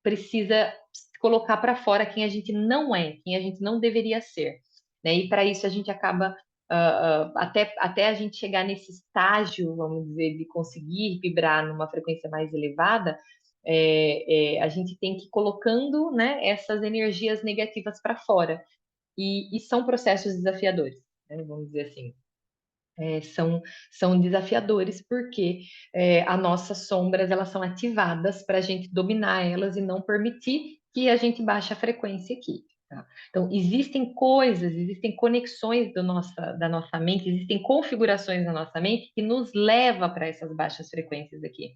precisa colocar para fora quem a gente não é, quem a gente não deveria ser. Né? E para isso a gente acaba, até a gente chegar nesse estágio, vamos dizer, de conseguir vibrar numa frequência mais elevada, a gente tem que ir colocando, né, essas energias negativas para fora. E são processos desafiadores, né? Vamos dizer assim. São desafiadores porque as nossas sombras elas são ativadas para a gente dominar elas e não permitir que a gente baixe a frequência aqui. Tá? Então, existem coisas, existem conexões da nossa mente, existem configurações da nossa mente que nos leva para essas baixas frequências aqui.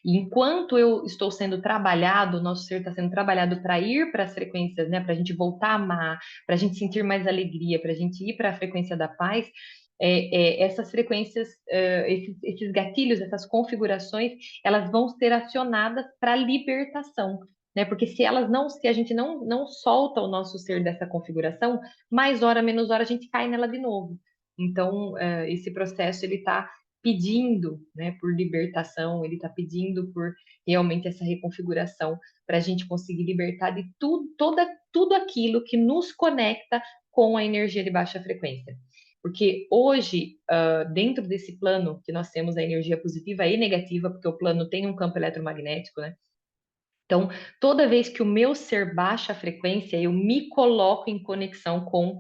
E enquanto eu estou sendo trabalhado, o nosso ser está sendo trabalhado para ir para as frequências, né, para a gente voltar a amar, para a gente sentir mais alegria, para a gente ir para a frequência da paz, essas frequências, esses gatilhos, essas configurações, elas vão ser acionadas para libertação. Né? Porque se a gente não solta o nosso ser dessa configuração, mais hora, menos hora, a gente cai nela de novo. Então, esse processo ele está pedindo, né, por libertação, ele está pedindo por realmente essa reconfiguração para a gente conseguir libertar de tudo aquilo que nos conecta com a energia de baixa frequência. Porque hoje, dentro desse plano que nós temos a energia positiva e negativa, porque o plano tem um campo eletromagnético, né? Então, toda vez que o meu ser baixa a frequência, eu me coloco em conexão com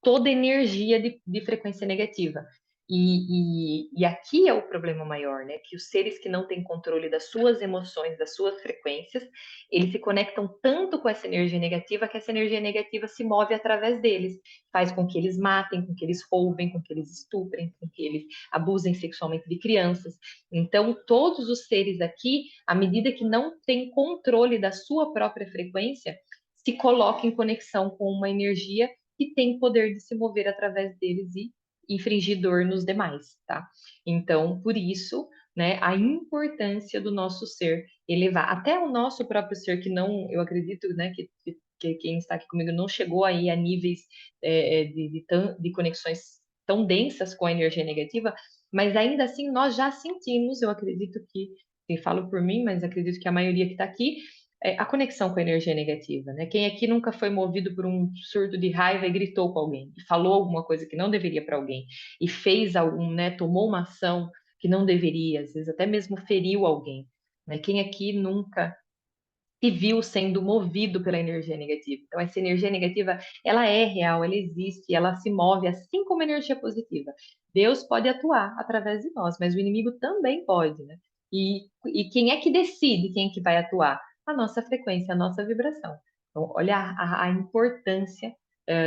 toda energia de frequência negativa. E aqui é o problema maior, né? Que os seres que não têm controle das suas emoções, das suas frequências, eles se conectam tanto com essa energia negativa que essa energia negativa se move através deles, faz com que eles matem, com que eles roubem, com que eles estuprem, com que eles abusem sexualmente de crianças. Então, todos os seres aqui, à medida que não têm controle da sua própria frequência, se colocam em conexão com uma energia que tem poder de se mover através deles e infringir dor nos demais, tá? Então, por isso, né, a importância do nosso ser elevar, até o nosso próprio ser, que não, eu acredito, né, que quem está aqui comigo não chegou aí a níveis de conexões tão densas com a energia negativa, mas ainda assim nós já sentimos, eu acredito que, falo por mim, mas acredito que a maioria que está aqui, a conexão com a energia negativa, né? Quem aqui nunca foi movido por um surto de raiva e gritou com alguém, e falou alguma coisa que não deveria para alguém, e fez algum, né? Tomou uma ação que não deveria, às vezes até mesmo feriu alguém, né? Quem aqui nunca se viu sendo movido pela energia negativa? Então, essa energia negativa, ela é real, ela existe, ela se move assim como a energia positiva. Deus pode atuar através de nós, mas o inimigo também pode, né? E quem é que decide quem é que vai atuar? A nossa frequência, a nossa vibração. Então, olha a importância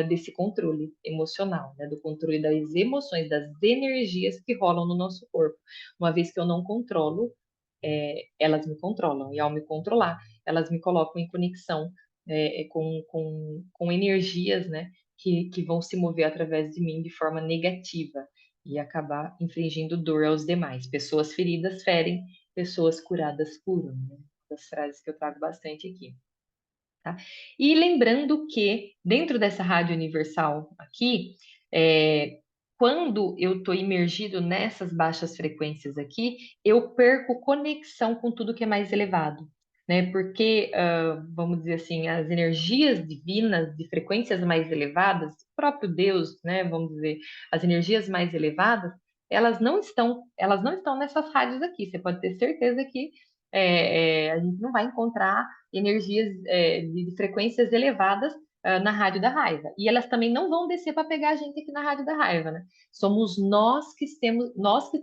desse controle emocional, né? Do controle das emoções, das energias que rolam no nosso corpo. Uma vez que eu não controlo, elas me controlam, e ao me controlar, elas me colocam em conexão com energias, né? Que vão se mover através de mim de forma negativa e acabar infligindo dor aos demais. Pessoas feridas ferem, pessoas curadas curam, né? Das frases que eu trago bastante aqui. Tá? E lembrando que dentro dessa rádio universal aqui, quando eu estou imergido nessas baixas frequências aqui, eu perco conexão com tudo que é mais elevado, né? Porque, vamos dizer assim, as energias divinas de frequências mais elevadas, o próprio Deus, né? Vamos dizer, as energias mais elevadas, elas não estão nessas rádios aqui. Você pode ter certeza que a gente não vai encontrar energias de frequências elevadas na rádio da raiva. E elas também não vão descer para pegar a gente aqui na rádio da raiva, né? Somos nós que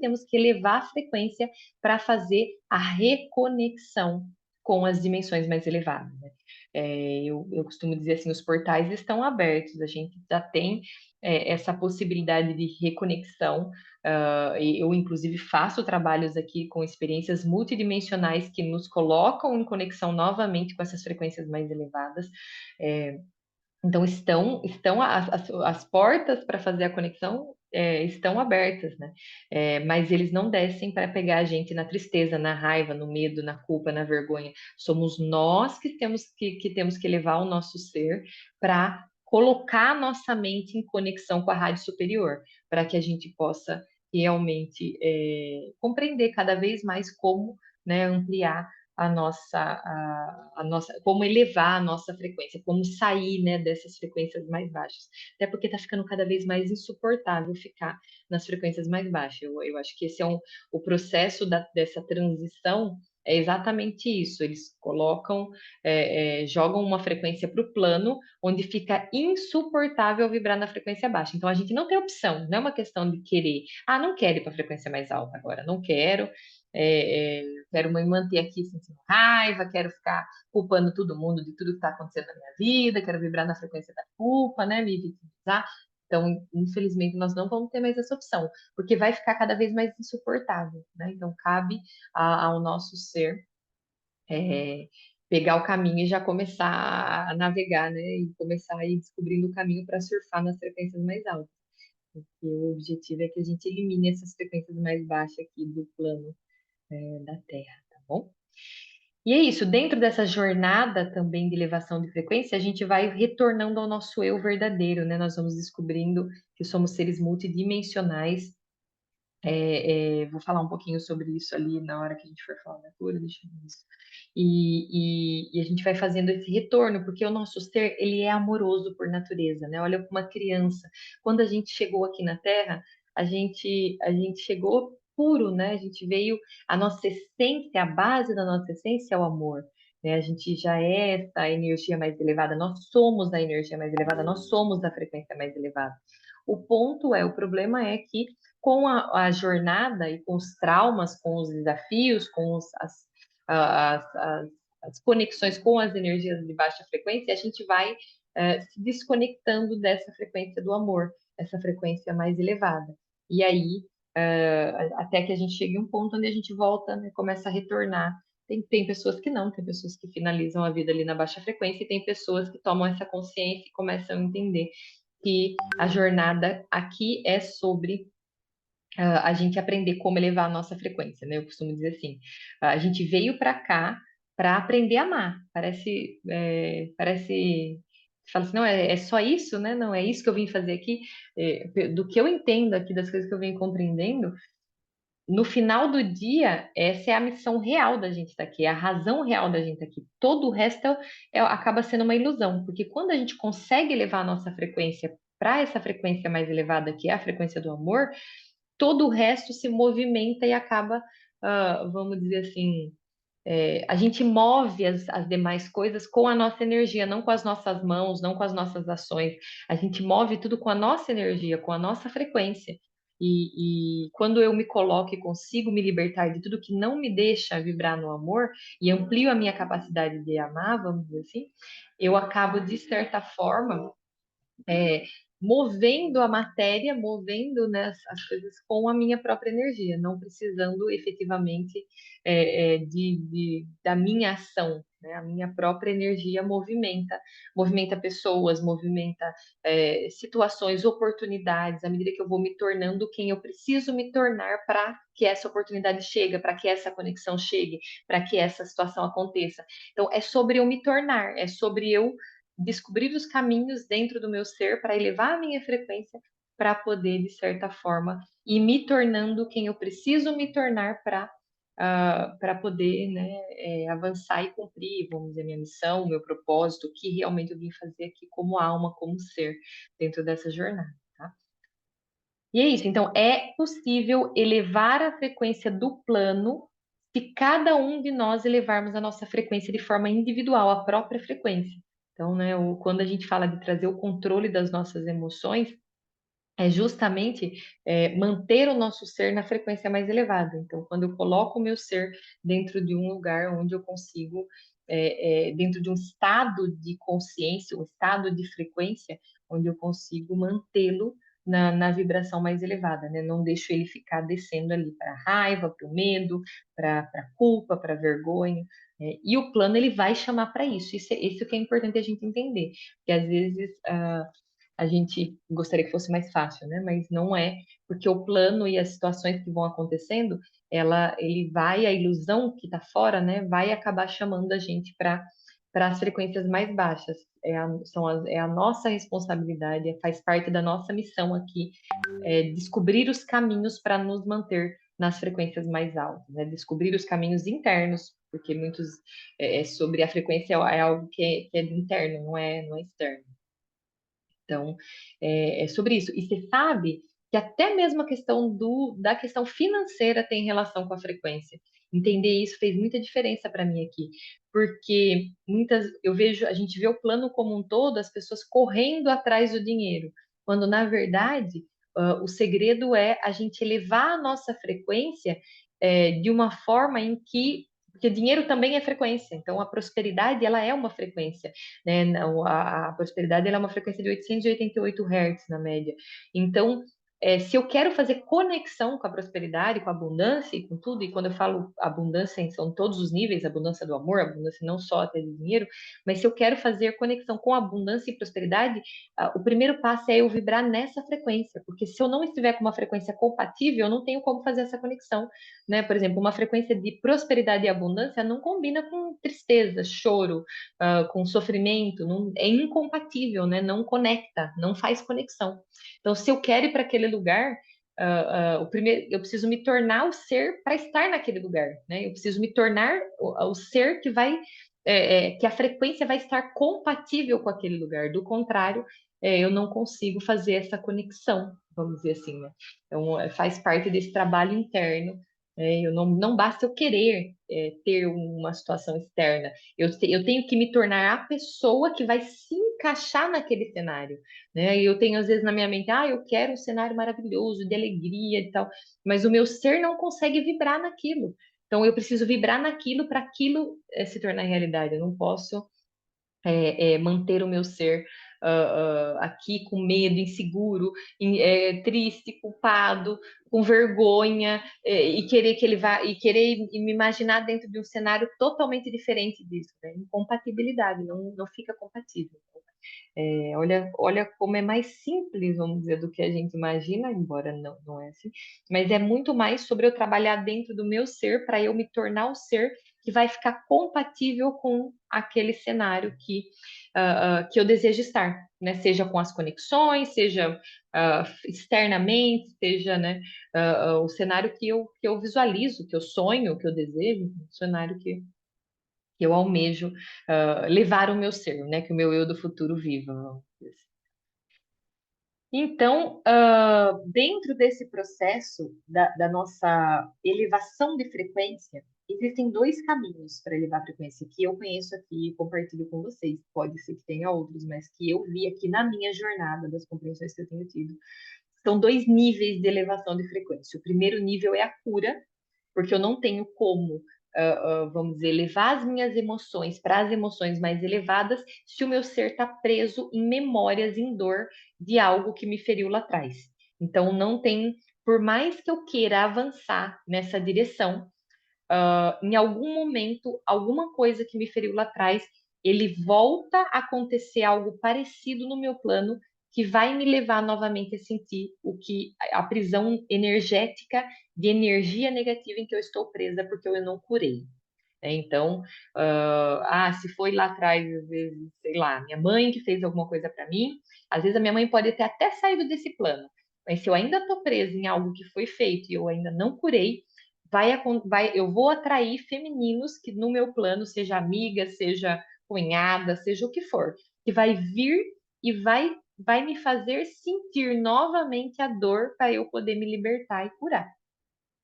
temos que elevar a frequência para fazer a reconexão com as dimensões mais elevadas, né? Eu costumo dizer assim, os portais estão abertos, a gente já tem essa possibilidade de reconexão. Eu, inclusive, faço trabalhos aqui com experiências multidimensionais que nos colocam em conexão novamente com essas frequências mais elevadas. É, então, estão as portas para fazer a conexão estão abertas, né? Mas eles não descem para pegar a gente na tristeza, na raiva, no medo, na culpa, na vergonha. Somos nós que temos que levar o nosso ser para colocar a nossa mente em conexão com a rádio superior, para que a gente possa realmente compreender cada vez mais como, né, ampliar a nossa, como elevar a nossa frequência, como sair, né, dessas frequências mais baixas. Até porque está ficando cada vez mais insuportável ficar nas frequências mais baixas. Eu acho que esse é o processo dessa transição. É exatamente isso. Eles colocam, jogam uma frequência para o plano onde fica insuportável vibrar na frequência baixa. Então a gente não tem opção, não é uma questão de querer. Ah, não quero ir para a frequência mais alta agora, não quero. Quero me manter aqui sentindo raiva, quero ficar culpando todo mundo de tudo que está acontecendo na minha vida, quero vibrar na frequência da culpa, né? Me vitimizar. Então, infelizmente, nós não vamos ter mais essa opção, porque vai ficar cada vez mais insuportável, né? Então, cabe ao nosso ser é, pegar o caminho e já começar a navegar, né? E começar a ir descobrindo o caminho para surfar nas frequências mais altas. Porque o objetivo é que a gente elimine essas frequências mais baixas aqui do plano da Terra, tá bom? E é isso, dentro dessa jornada também de elevação de frequência, a gente vai retornando ao nosso eu verdadeiro, né? Nós vamos descobrindo que somos seres multidimensionais. Vou falar um pouquinho sobre isso ali na hora que a gente for falar da cura, deixa eu ver isso. E a gente vai fazendo esse retorno, porque o nosso ser, ele é amoroso por natureza, né? Olha como uma criança. Quando a gente chegou aqui na Terra, a gente chegou puro, né? A gente veio, a nossa essência, a base da nossa essência é o amor, né? A gente já é essa energia mais elevada, nós somos a energia mais elevada, nós somos da frequência mais elevada. O problema é que com a jornada e com os traumas, com os desafios, com as, as, as conexões com as energias de baixa frequência, a gente vai se desconectando dessa frequência do amor, essa frequência mais elevada. E aí, até que a gente chegue a um ponto onde a gente volta, né, começa a retornar. Tem pessoas que não, tem pessoas que finalizam a vida ali na baixa frequência, e tem pessoas que tomam essa consciência e começam a entender que a jornada aqui é sobre a gente aprender como elevar a nossa frequência, né? Eu costumo dizer assim, a gente veio para cá para aprender a amar. Parece, fala assim, não, é só isso, né? Não é isso que eu vim fazer aqui. Do que eu entendo aqui, das coisas que eu venho compreendendo, no final do dia, essa é a missão real da gente estar aqui, é a razão real da gente estar aqui. Todo o resto acaba sendo uma ilusão, porque quando a gente consegue elevar a nossa frequência para essa frequência mais elevada, que é a frequência do amor, todo o resto se movimenta e acaba, vamos dizer assim, a gente move as demais coisas com a nossa energia, não com as nossas mãos, não com as nossas ações. A gente move tudo com a nossa energia, com a nossa frequência. e quando eu me coloco e consigo me libertar de tudo que não me deixa vibrar no amor e amplio a minha capacidade de amar, vamos dizer assim, eu acabo, de certa forma, é, movendo a matéria, movendo, né, as coisas com a minha própria energia, não precisando efetivamente da minha ação, né? A minha própria energia movimenta pessoas, movimenta situações, oportunidades, à medida que eu vou me tornando quem eu preciso me tornar para que essa oportunidade chegue, para que essa conexão chegue, para que essa situação aconteça. Então, é sobre eu me tornar, é sobre eu descobrir os caminhos dentro do meu ser para elevar a minha frequência, para poder, de certa forma, ir me tornando quem eu preciso me tornar para poder, né, avançar e cumprir, vamos dizer, minha missão, meu propósito, o que realmente eu vim fazer aqui como alma, como ser, dentro dessa jornada, tá? E é isso, então é possível elevar a frequência do plano se cada um de nós elevarmos a nossa frequência de forma individual, a própria frequência. Então, né, quando a gente fala de trazer o controle das nossas emoções, é justamente manter o nosso ser na frequência mais elevada. Então, quando eu coloco o meu ser dentro de um lugar onde eu consigo, dentro de um estado de consciência, um estado de frequência, onde eu consigo mantê-lo na vibração mais elevada, né? Não deixo ele ficar descendo ali para a raiva, para o medo, para a culpa, para a vergonha. E o plano ele vai chamar para isso. Isso que é importante a gente entender, porque às vezes a gente gostaria que fosse mais fácil, né? Mas não é, porque o plano e as situações que vão acontecendo, ele vai, a ilusão que está fora, né? Vai acabar chamando a gente para as frequências mais baixas. É a nossa responsabilidade, faz parte da nossa missão aqui, descobrir os caminhos para nos manter nas frequências mais altas, né? Descobrir os caminhos internos, porque muitos sobre a frequência é algo que é interno, não é externo. Então, é sobre isso. E você sabe que até mesmo a questão da questão financeira tem relação com a frequência. Entender isso fez muita diferença para mim aqui, porque eu vejo, a gente vê o plano como um todo, as pessoas correndo atrás do dinheiro, quando na verdade o segredo é a gente elevar a nossa frequência de uma forma em que porque dinheiro também é frequência, então a prosperidade ela é uma frequência, né? A prosperidade ela é uma frequência de 888 Hz na média. Então, se eu quero fazer conexão com a prosperidade, com a abundância e com tudo, e quando eu falo abundância, são todos os níveis, abundância do amor, abundância não só até de dinheiro, mas se eu quero fazer conexão com abundância e prosperidade, o primeiro passo é eu vibrar nessa frequência, porque se eu não estiver com uma frequência compatível, eu não tenho como fazer essa conexão, né? Por exemplo, uma frequência de prosperidade e abundância não combina com tristeza, choro, com sofrimento, é incompatível, né? Não conecta, não faz conexão. Então, se eu quero ir para aquele lugar, o primeiro, eu preciso me tornar o ser para estar naquele lugar, né? Eu preciso me tornar o ser que vai, que a frequência vai estar compatível com aquele lugar. Do contrário, eu não consigo fazer essa conexão, vamos dizer assim, né? Então, faz parte desse trabalho interno. Não basta eu querer ter uma situação externa. Eu tenho que me tornar a pessoa que vai se encaixar naquele cenário, né? E eu tenho às vezes na minha mente, eu quero um cenário maravilhoso, de alegria e tal, mas o meu ser não consegue vibrar naquilo. Então eu preciso vibrar naquilo para aquilo se tornar realidade. Eu não posso manter o meu ser aqui com medo, inseguro, triste, culpado, com vergonha, e querer que ele vá, e querer me imaginar dentro de um cenário totalmente diferente disso, né? Incompatibilidade, não fica compatível. Olha como é mais simples, vamos dizer, do que a gente imagina, embora não é assim, mas é muito mais sobre eu trabalhar dentro do meu ser para eu me tornar o ser que vai ficar compatível com aquele cenário que eu desejo estar, né? Seja com as conexões, seja externamente, seja, né, o cenário que eu visualizo, que eu sonho, que eu desejo, o cenário que eu almejo levar o meu ser, né? Que o meu eu do futuro viva. Vamos dizer assim. Então, dentro desse processo da nossa elevação de frequência, existem dois caminhos para elevar a frequência que eu conheço aqui e compartilho com vocês. Pode ser que tenha outros, mas que eu vi aqui na minha jornada das compreensões que eu tenho tido. são dois níveis de elevação de frequência. O primeiro nível é a cura, porque eu não tenho como, vamos dizer, levar as minhas emoções para as emoções mais elevadas se o meu ser está preso em memórias, em dor de algo que me feriu lá atrás. Então, não tem, por mais que eu queira avançar nessa direção, em algum momento, alguma coisa que me feriu lá atrás, ele volta a acontecer algo parecido no meu plano que vai me levar novamente a sentir o que a prisão energética de energia negativa em que eu estou presa porque eu não curei. Né? Então, se foi lá atrás, às vezes, sei lá, minha mãe que fez alguma coisa para mim, às vezes a minha mãe pode ter até saído desse plano, mas se eu ainda estou presa em algo que foi feito e eu ainda não curei, eu vou atrair femininos que no meu plano, seja amiga, seja cunhada, seja o que for, que vai vir e vai me fazer sentir novamente a dor para eu poder me libertar e curar.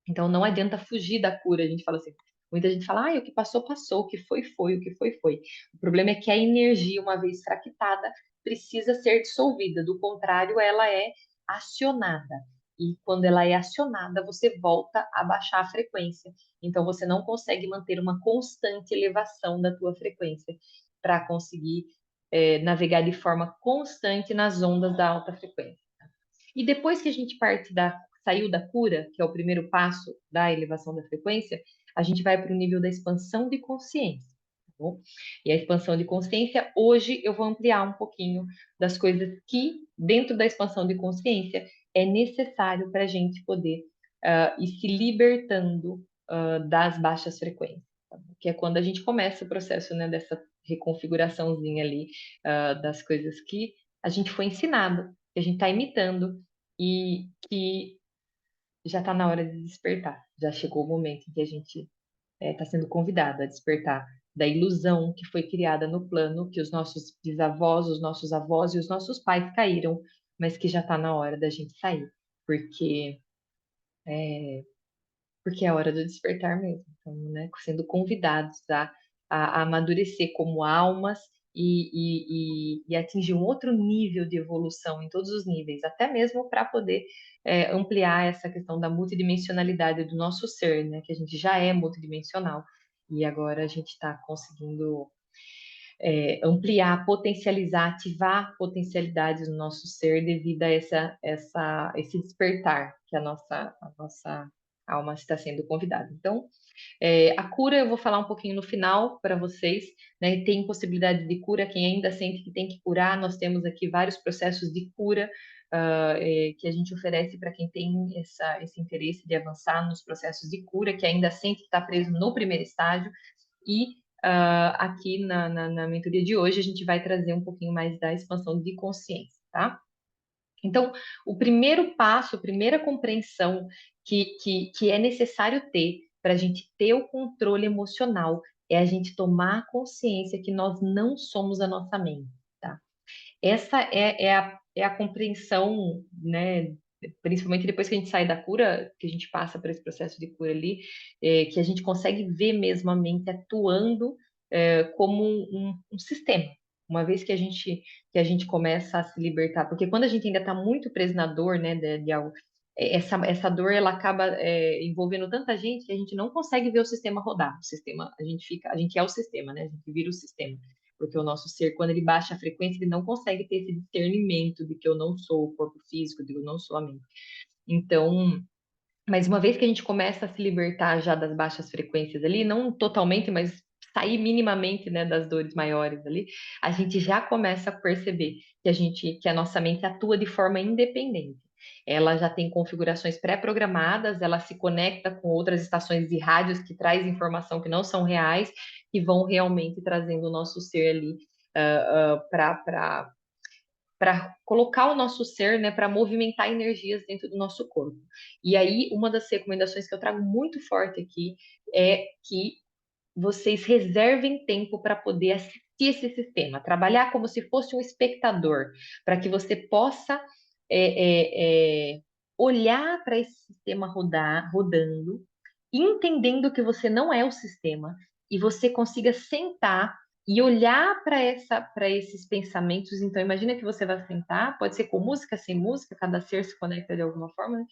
Então não adianta fugir da cura. A gente fala assim, muita gente fala, o que passou, passou, o que foi, foi, o que foi, foi. O problema é que a energia, uma vez fractada, precisa ser dissolvida. Do contrário, ela é acionada. E quando ela é acionada, você volta a baixar a frequência. Então você não consegue manter uma constante elevação da tua frequência para conseguir navegar de forma constante nas ondas da alta frequência. E depois que a gente saiu da cura, que é o primeiro passo da elevação da frequência, a gente vai para o nível da expansão de consciência. Tá bom? E a expansão de consciência, hoje eu vou ampliar um pouquinho das coisas que, dentro da expansão de consciência, é necessário para a gente poder ir se libertando das baixas frequências. Tá bom? Que é quando a gente começa o processo, né, dessa reconfiguraçãozinha ali das coisas que a gente foi ensinado, que a gente está imitando e que já está na hora de despertar. Já chegou o momento em que a gente está sendo convidado a despertar da ilusão que foi criada no plano, que os nossos bisavós, os nossos avós e os nossos pais caíram, mas que já está na hora da gente sair, porque é, porque é a hora do despertar mesmo. Então, né, sendo convidados a amadurecer como almas e atingir um outro nível de evolução em todos os níveis, até mesmo para poder ampliar essa questão da multidimensionalidade do nosso ser, né, que a gente já é multidimensional e agora a gente está conseguindo ampliar, potencializar, ativar potencialidades no nosso ser devido a esse despertar que a nossa alma está sendo convidada. Então, a cura eu vou falar um pouquinho no final para vocês, né? Tem possibilidade de cura, quem ainda sente que tem que curar, nós temos aqui vários processos de cura que a gente oferece para quem tem esse interesse de avançar nos processos de cura, que ainda sente que está preso no primeiro estágio, e aqui na mentoria de hoje a gente vai trazer um pouquinho mais da expansão de consciência, tá? Então, o primeiro passo, a primeira compreensão que é necessário ter para a gente ter o controle emocional é a gente tomar consciência que nós não somos a nossa mente, tá? Essa é a compreensão, né? Principalmente depois que a gente sai da cura, que a gente passa por esse processo de cura ali, que a gente consegue ver mesmo a mente atuando como um sistema. Uma vez que a gente começa a se libertar, porque quando a gente ainda está muito preso na dor, né, de algo, essa dor ela acaba envolvendo tanta gente que a gente não consegue ver o sistema rodar. O sistema, a gente é o sistema, né? A gente vira o sistema. Porque o nosso ser, quando ele baixa a frequência, ele não consegue ter esse discernimento de que eu não sou o corpo físico, de que eu não sou a mente. Então, mas uma vez que a gente começa a se libertar já das baixas frequências ali, não totalmente, mas sair minimamente, né, das dores maiores ali, a gente já começa a perceber que a nossa mente atua de forma independente. Ela já tem configurações pré-programadas, ela se conecta com outras estações de rádios que traz informação que não são reais, que vão realmente trazendo o nosso ser ali para colocar o nosso ser, né, para movimentar energias dentro do nosso corpo. E aí, uma das recomendações que eu trago muito forte aqui é que vocês reservem tempo para poder assistir esse sistema, trabalhar como se fosse um espectador, para que você possa olhar para esse sistema rodando, entendendo que você não é o sistema, e você consiga sentar e olhar para esses pensamentos. Então, imagina que você vai sentar, pode ser com música, sem música, cada ser se conecta de alguma forma, né?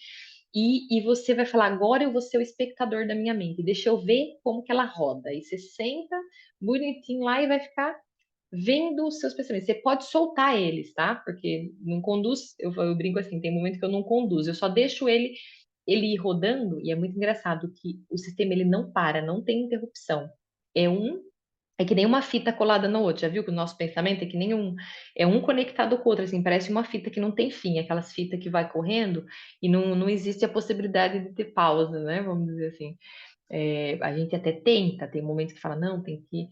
E você vai falar, agora eu vou ser o espectador da minha mente, deixa eu ver como que ela roda. E você senta bonitinho lá e vai ficar vendo os seus pensamentos. Você pode soltar eles, tá? Porque não conduz, eu brinco assim, tem momento que eu não conduzo, eu só deixo ele ir rodando, e é muito engraçado que o sistema ele não para, não tem interrupção. É um é que nem uma fita colada no outro. Já viu que o nosso pensamento é que nem é um conectado com o outro, assim, parece uma fita que não tem fim, aquelas fitas que vai correndo e não existe a possibilidade de ter pausa, né? Vamos dizer assim. A gente até tenta, tem momentos que fala, não, tem que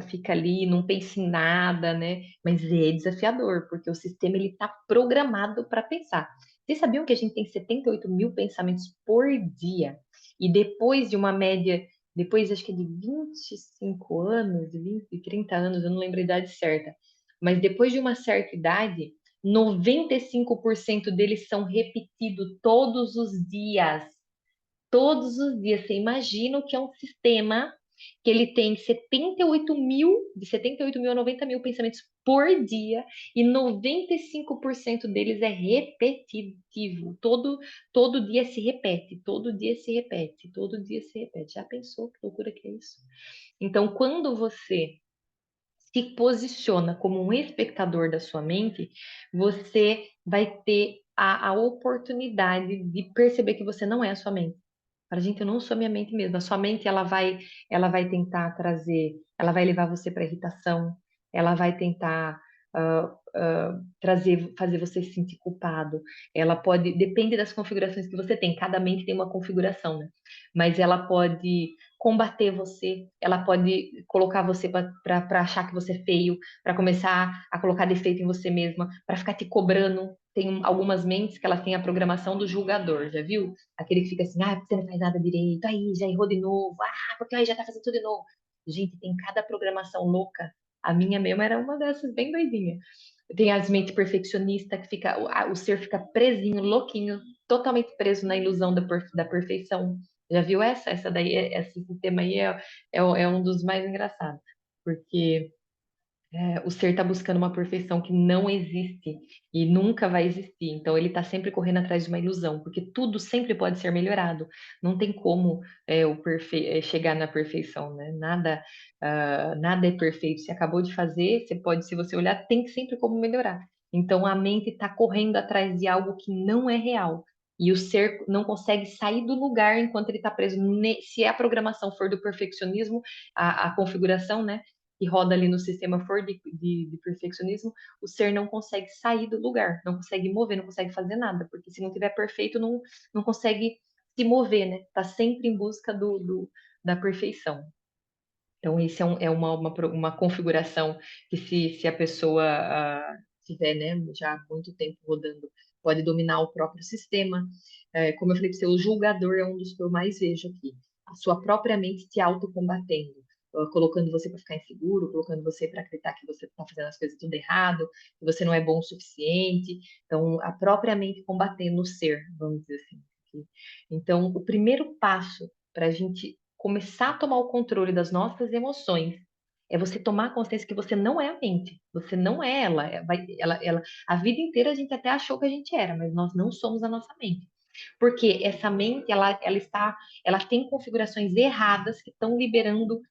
fica ali, não pense em nada, né? Mas é desafiador, porque o sistema ele está programado para pensar. Vocês sabiam que a gente tem 78 mil pensamentos por dia? E depois de uma média, depois acho que de 25 anos, de 20, 30 anos, eu não lembro a idade certa, mas depois de uma certa idade, 95% deles são repetidos todos os dias. Todos os dias. Você imagina o que é um sistema que ele tem 78 mil, de 78 mil a 90 mil pensamentos por dia, e 95% deles é repetitivo. Todo dia se repete, todo dia se repete, todo dia se repete. Já pensou que loucura que é isso? Então, quando você se posiciona como um espectador da sua mente, você vai ter a oportunidade de perceber que você não é a sua mente. Para gente, eu não sou minha mente mesmo. A sua mente, ela vai tentar trazer, ela vai levar você para irritação, ela vai tentar fazer você se sentir culpado. Ela pode, depende das configurações que você tem. Cada mente tem uma configuração, né? Mas ela pode combater você, ela pode colocar você para achar que você é feio, para começar a colocar defeito em você mesma, para ficar te cobrando. Tem algumas mentes que elas têm a programação do julgador, já viu? Aquele que fica assim, ah, você não faz nada direito, aí já errou de novo, ah, porque aí já tá fazendo tudo de novo. Gente, tem cada programação louca. A minha mesma era uma dessas, bem doidinha. Tem as mentes perfeccionistas, que fica, o ser fica presinho, louquinho, totalmente preso na ilusão da perfeição. Já viu essa? Essa daí, esse sistema aí é um dos mais engraçados, porque o ser está buscando uma perfeição que não existe e nunca vai existir. Então ele está sempre correndo atrás de uma ilusão, porque tudo sempre pode ser melhorado. Não tem como chegar na perfeição, né? Nada é perfeito. Se acabou de fazer, você pode, se você olhar, tem sempre como melhorar. Então a mente está correndo atrás de algo que não é real. E o ser não consegue sair do lugar enquanto ele está preso. Se a programação for do perfeccionismo, a configuração, né? Que roda ali no sistema for de perfeccionismo, o ser não consegue sair do lugar, não consegue mover, não consegue fazer nada, porque se não tiver perfeito, não consegue se mover, né? Tá sempre em busca da perfeição. Então, isso uma configuração que se a pessoa tiver, né, já há muito tempo rodando, pode dominar o próprio sistema. Como eu falei para você, o julgador é um dos que eu mais vejo aqui. A sua própria mente te autocombatendo, colocando você para ficar inseguro, colocando você para acreditar que você está fazendo as coisas tudo errado, que você não é bom o suficiente. Então, a própria mente combatendo o ser, vamos dizer assim. Então, o primeiro passo para a gente começar a tomar o controle das nossas emoções é você tomar consciência que você não é a mente, você não é ela. A vida inteira a gente até achou que a gente era, mas nós não somos a nossa mente. Porque essa mente, ela tem configurações erradas que estão liberando,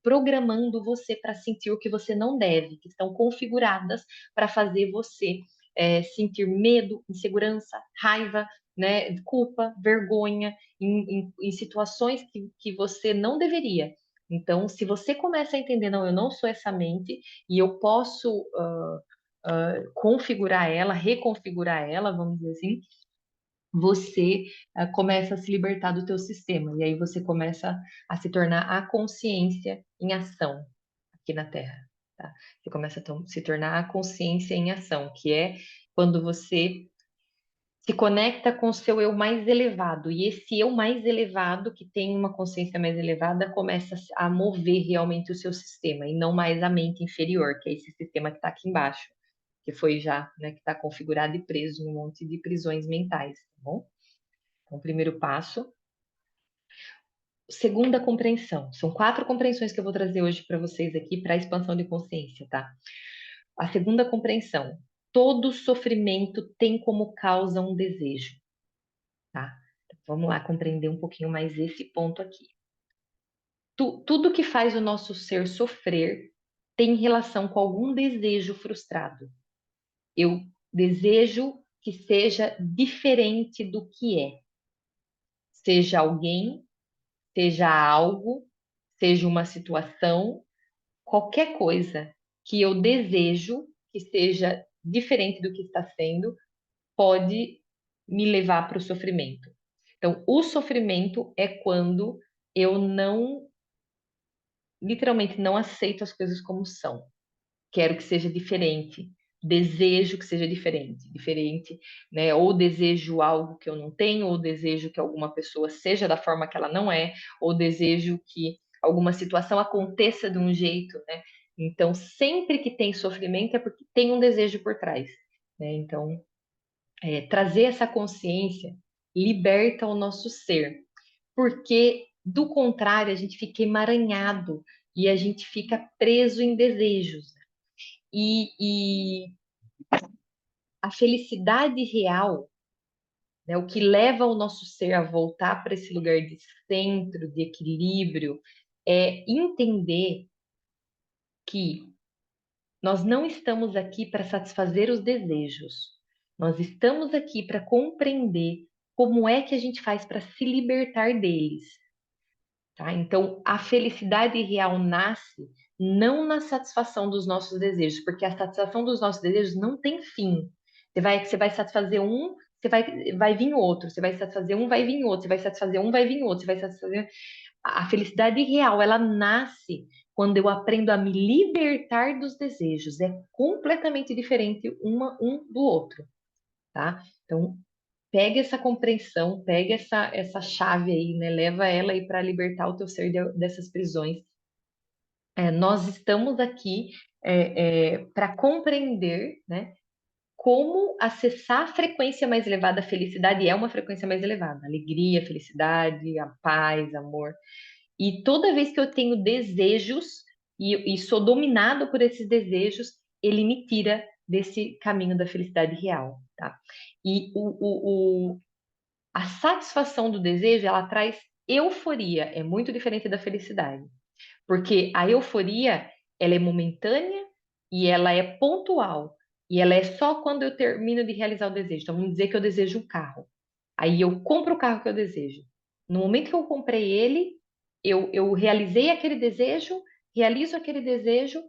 programando você para sentir o que você não deve, que estão configuradas para fazer você sentir medo, insegurança, raiva, né, culpa, vergonha, em situações que você não deveria. Então, se você começa a entender, não, eu não sou essa mente e eu posso configurar ela, reconfigurar ela, vamos dizer assim, você começa a se libertar do teu sistema. E aí você começa a se tornar a consciência em ação aqui na Terra. Tá? Você começa a se tornar a consciência em ação, que é quando você se conecta com o seu eu mais elevado. E esse eu mais elevado, que tem uma consciência mais elevada, começa a mover realmente o seu sistema, e não mais a mente inferior, que é esse sistema que está aqui embaixo, que foi já, né, que está configurado e preso em um monte de prisões mentais, tá bom? Então, o primeiro passo. Segunda compreensão. São 4 compreensões que eu vou trazer hoje para vocês aqui para a expansão de consciência, tá? A segunda compreensão. Todo sofrimento tem como causa um desejo, tá? Então, vamos lá compreender um pouquinho mais esse ponto aqui. Tudo que faz o nosso ser sofrer tem relação com algum desejo frustrado. Eu desejo que seja diferente do que é. Seja alguém, seja algo, seja uma situação, qualquer coisa que eu desejo que seja diferente do que está sendo, pode me levar para o sofrimento. Então, o sofrimento é quando eu não, literalmente, não aceito as coisas como são. Quero que seja diferente, desejo que seja diferente, né? Ou desejo algo que eu não tenho, ou desejo que alguma pessoa seja da forma que ela não é, ou desejo que alguma situação aconteça de um jeito, né? Então, sempre que tem sofrimento é porque tem um desejo por trás, né? Então, trazer essa consciência liberta o nosso ser, porque do contrário a gente fica emaranhado e a gente fica preso em desejos. E a felicidade real, né, o que leva o nosso ser a voltar para esse lugar de centro, de equilíbrio, é entender que nós não estamos aqui para satisfazer os desejos. Nós estamos aqui para compreender como é que a gente faz para se libertar deles. Tá? Então, a felicidade real nasce não na satisfação dos nossos desejos, porque a satisfação dos nossos desejos não tem fim. Você vai satisfazer um, vai vir outro. Você vai satisfazer um, vai vir outro. Você vai satisfazer um, vai vir outro. Você vai satisfazer. A felicidade real, ela nasce quando eu aprendo a me libertar dos desejos. É completamente diferente um do outro, tá? Então, pega essa compreensão, pega essa chave aí, né? Leva ela aí para libertar o teu ser dessas prisões. Nós estamos aqui para compreender, né? Como acessar a frequência mais elevada. A felicidade é uma frequência mais elevada. Alegria, felicidade, a paz, amor. E toda vez que eu tenho desejos e sou dominado por esses desejos, ele me tira desse caminho da felicidade real, tá? E a satisfação do desejo, ela traz euforia, é muito diferente da felicidade. Porque a euforia, ela é momentânea e ela é pontual. E ela é só quando eu termino de realizar o desejo. Então, vamos dizer que eu desejo um carro. Aí eu compro o carro que eu desejo. No momento que eu comprei ele, eu realizei aquele desejo, realizo aquele desejo,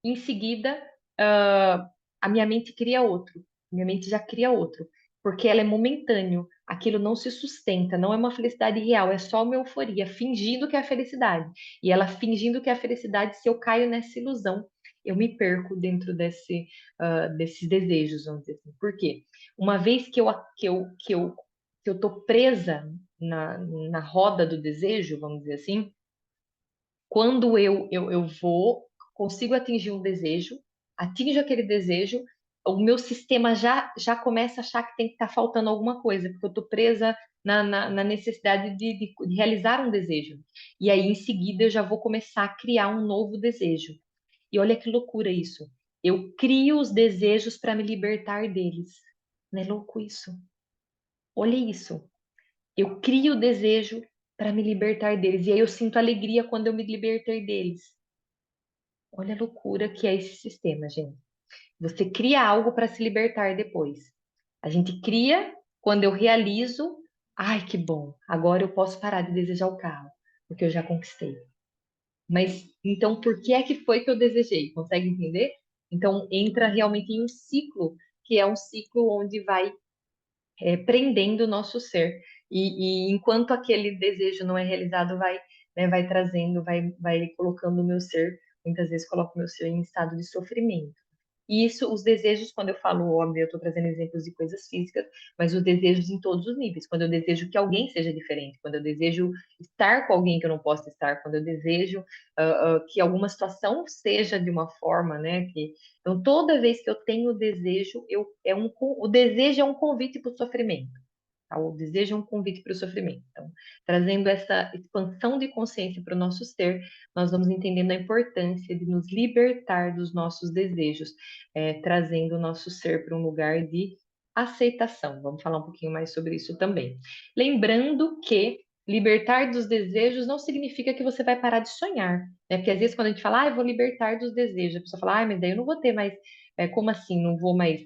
em seguida, a minha mente cria outro. Minha mente já cria outro. Porque ela é momentâneo. Aquilo não se sustenta, não é uma felicidade real, é só uma euforia, fingindo que é a felicidade. E ela fingindo que é a felicidade, se eu caio nessa ilusão, eu me perco dentro desses desejos, vamos dizer assim. Por quê? Uma vez que eu tô presa na roda do desejo, vamos dizer assim, quando eu consigo atingir um desejo, atinjo aquele desejo, o meu sistema já começa a achar que tem que estar faltando alguma coisa, porque eu estou presa na necessidade de realizar um desejo. E aí, em seguida, eu já vou começar a criar um novo desejo. E olha que loucura isso. Eu crio os desejos para me libertar deles. Não é louco isso? Olha isso. Eu crio o desejo para me libertar deles. E aí eu sinto alegria quando eu me libertei deles. Olha a loucura que é esse sistema, gente. Você cria algo para se libertar depois. A gente cria quando eu realizo. Ai, que bom! Agora eu posso parar de desejar o carro, porque eu já conquistei. Mas então, por que é que foi que eu desejei? Consegue entender? Então, entra realmente em um ciclo, que é um ciclo onde vai prendendo o nosso ser. E enquanto aquele desejo não é realizado, vai trazendo, vai colocando o meu ser, muitas vezes coloca o meu ser em estado de sofrimento. E isso, os desejos, quando eu falo óbvio, eu estou trazendo exemplos de coisas físicas, mas os desejos em todos os níveis. Quando eu desejo que alguém seja diferente, quando eu desejo estar com alguém que eu não posso estar, quando eu desejo que alguma situação seja de uma forma, né? Então, toda vez que eu tenho desejo, o desejo é um convite para o sofrimento. Tá? O desejo é um convite para o sofrimento. Então, trazendo essa expansão de consciência para o nosso ser, nós vamos entendendo a importância de nos libertar dos nossos desejos, trazendo o nosso ser para um lugar de aceitação. Vamos falar um pouquinho mais sobre isso também. Lembrando que libertar dos desejos não significa que você vai parar de sonhar, né? Porque às vezes quando a gente fala, ah, eu vou libertar dos desejos, a pessoa fala, ah, mas daí eu não vou ter mais, como assim? Não vou mais,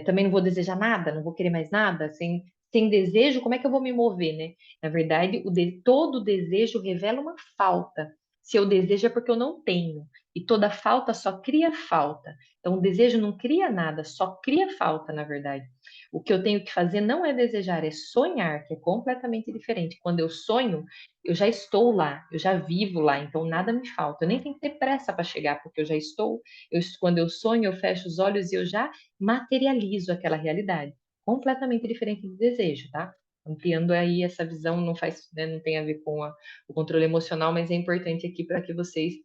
também não vou desejar nada, não vou querer mais nada, sem desejo, como é que eu vou me mover, né? Na verdade, todo desejo revela uma falta. Se eu desejo é porque eu não tenho. E toda falta só cria falta. Então, o desejo não cria nada, só cria falta, na verdade. O que eu tenho que fazer não é desejar, é sonhar, que é completamente diferente. Quando eu sonho, eu já estou lá, eu já vivo lá, então nada me falta. Eu nem tenho que ter pressa para chegar, porque eu já estou. Quando eu sonho, eu fecho os olhos e eu já materializo aquela realidade. Completamente diferente do desejo, tá? Ampliando aí essa visão, não faz, né, não tem a ver com o controle emocional, mas é importante aqui para que vocês,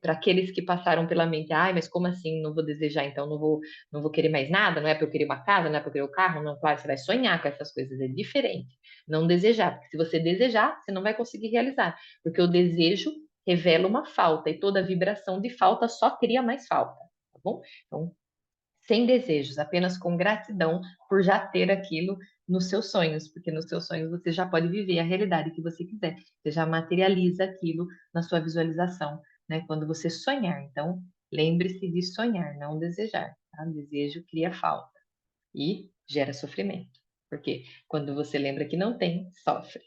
para aqueles que passaram pela mente, ai, mas como assim não vou desejar, então não vou querer mais nada, não é para eu querer uma casa, não é para eu querer o carro, não, claro, você vai sonhar com essas coisas, é diferente. Não desejar, porque se você desejar, você não vai conseguir realizar, porque o desejo revela uma falta e toda vibração de falta só cria mais falta, tá bom? Então, sem desejos, apenas com gratidão por já ter aquilo nos seus sonhos, porque nos seus sonhos você já pode viver a realidade que você quiser, você já materializa aquilo na sua visualização, né? Quando você sonhar. Então, lembre-se de sonhar, não desejar, tá? Desejo cria falta e gera sofrimento, porque quando você lembra que não tem, sofre,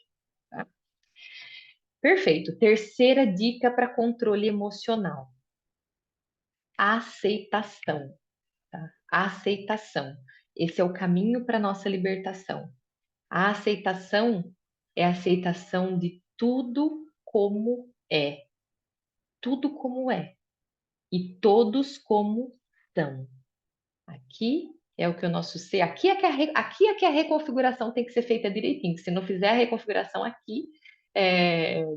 tá? Perfeito. Terceira dica para controle emocional: aceitação. Tá? A aceitação. Esse é o caminho para a nossa libertação. A aceitação é a aceitação de tudo como é. Tudo como é. E todos como são. Aqui é o que o nosso ser. Aqui é que a reconfiguração tem que ser feita direitinho. Se não fizer a reconfiguração aqui,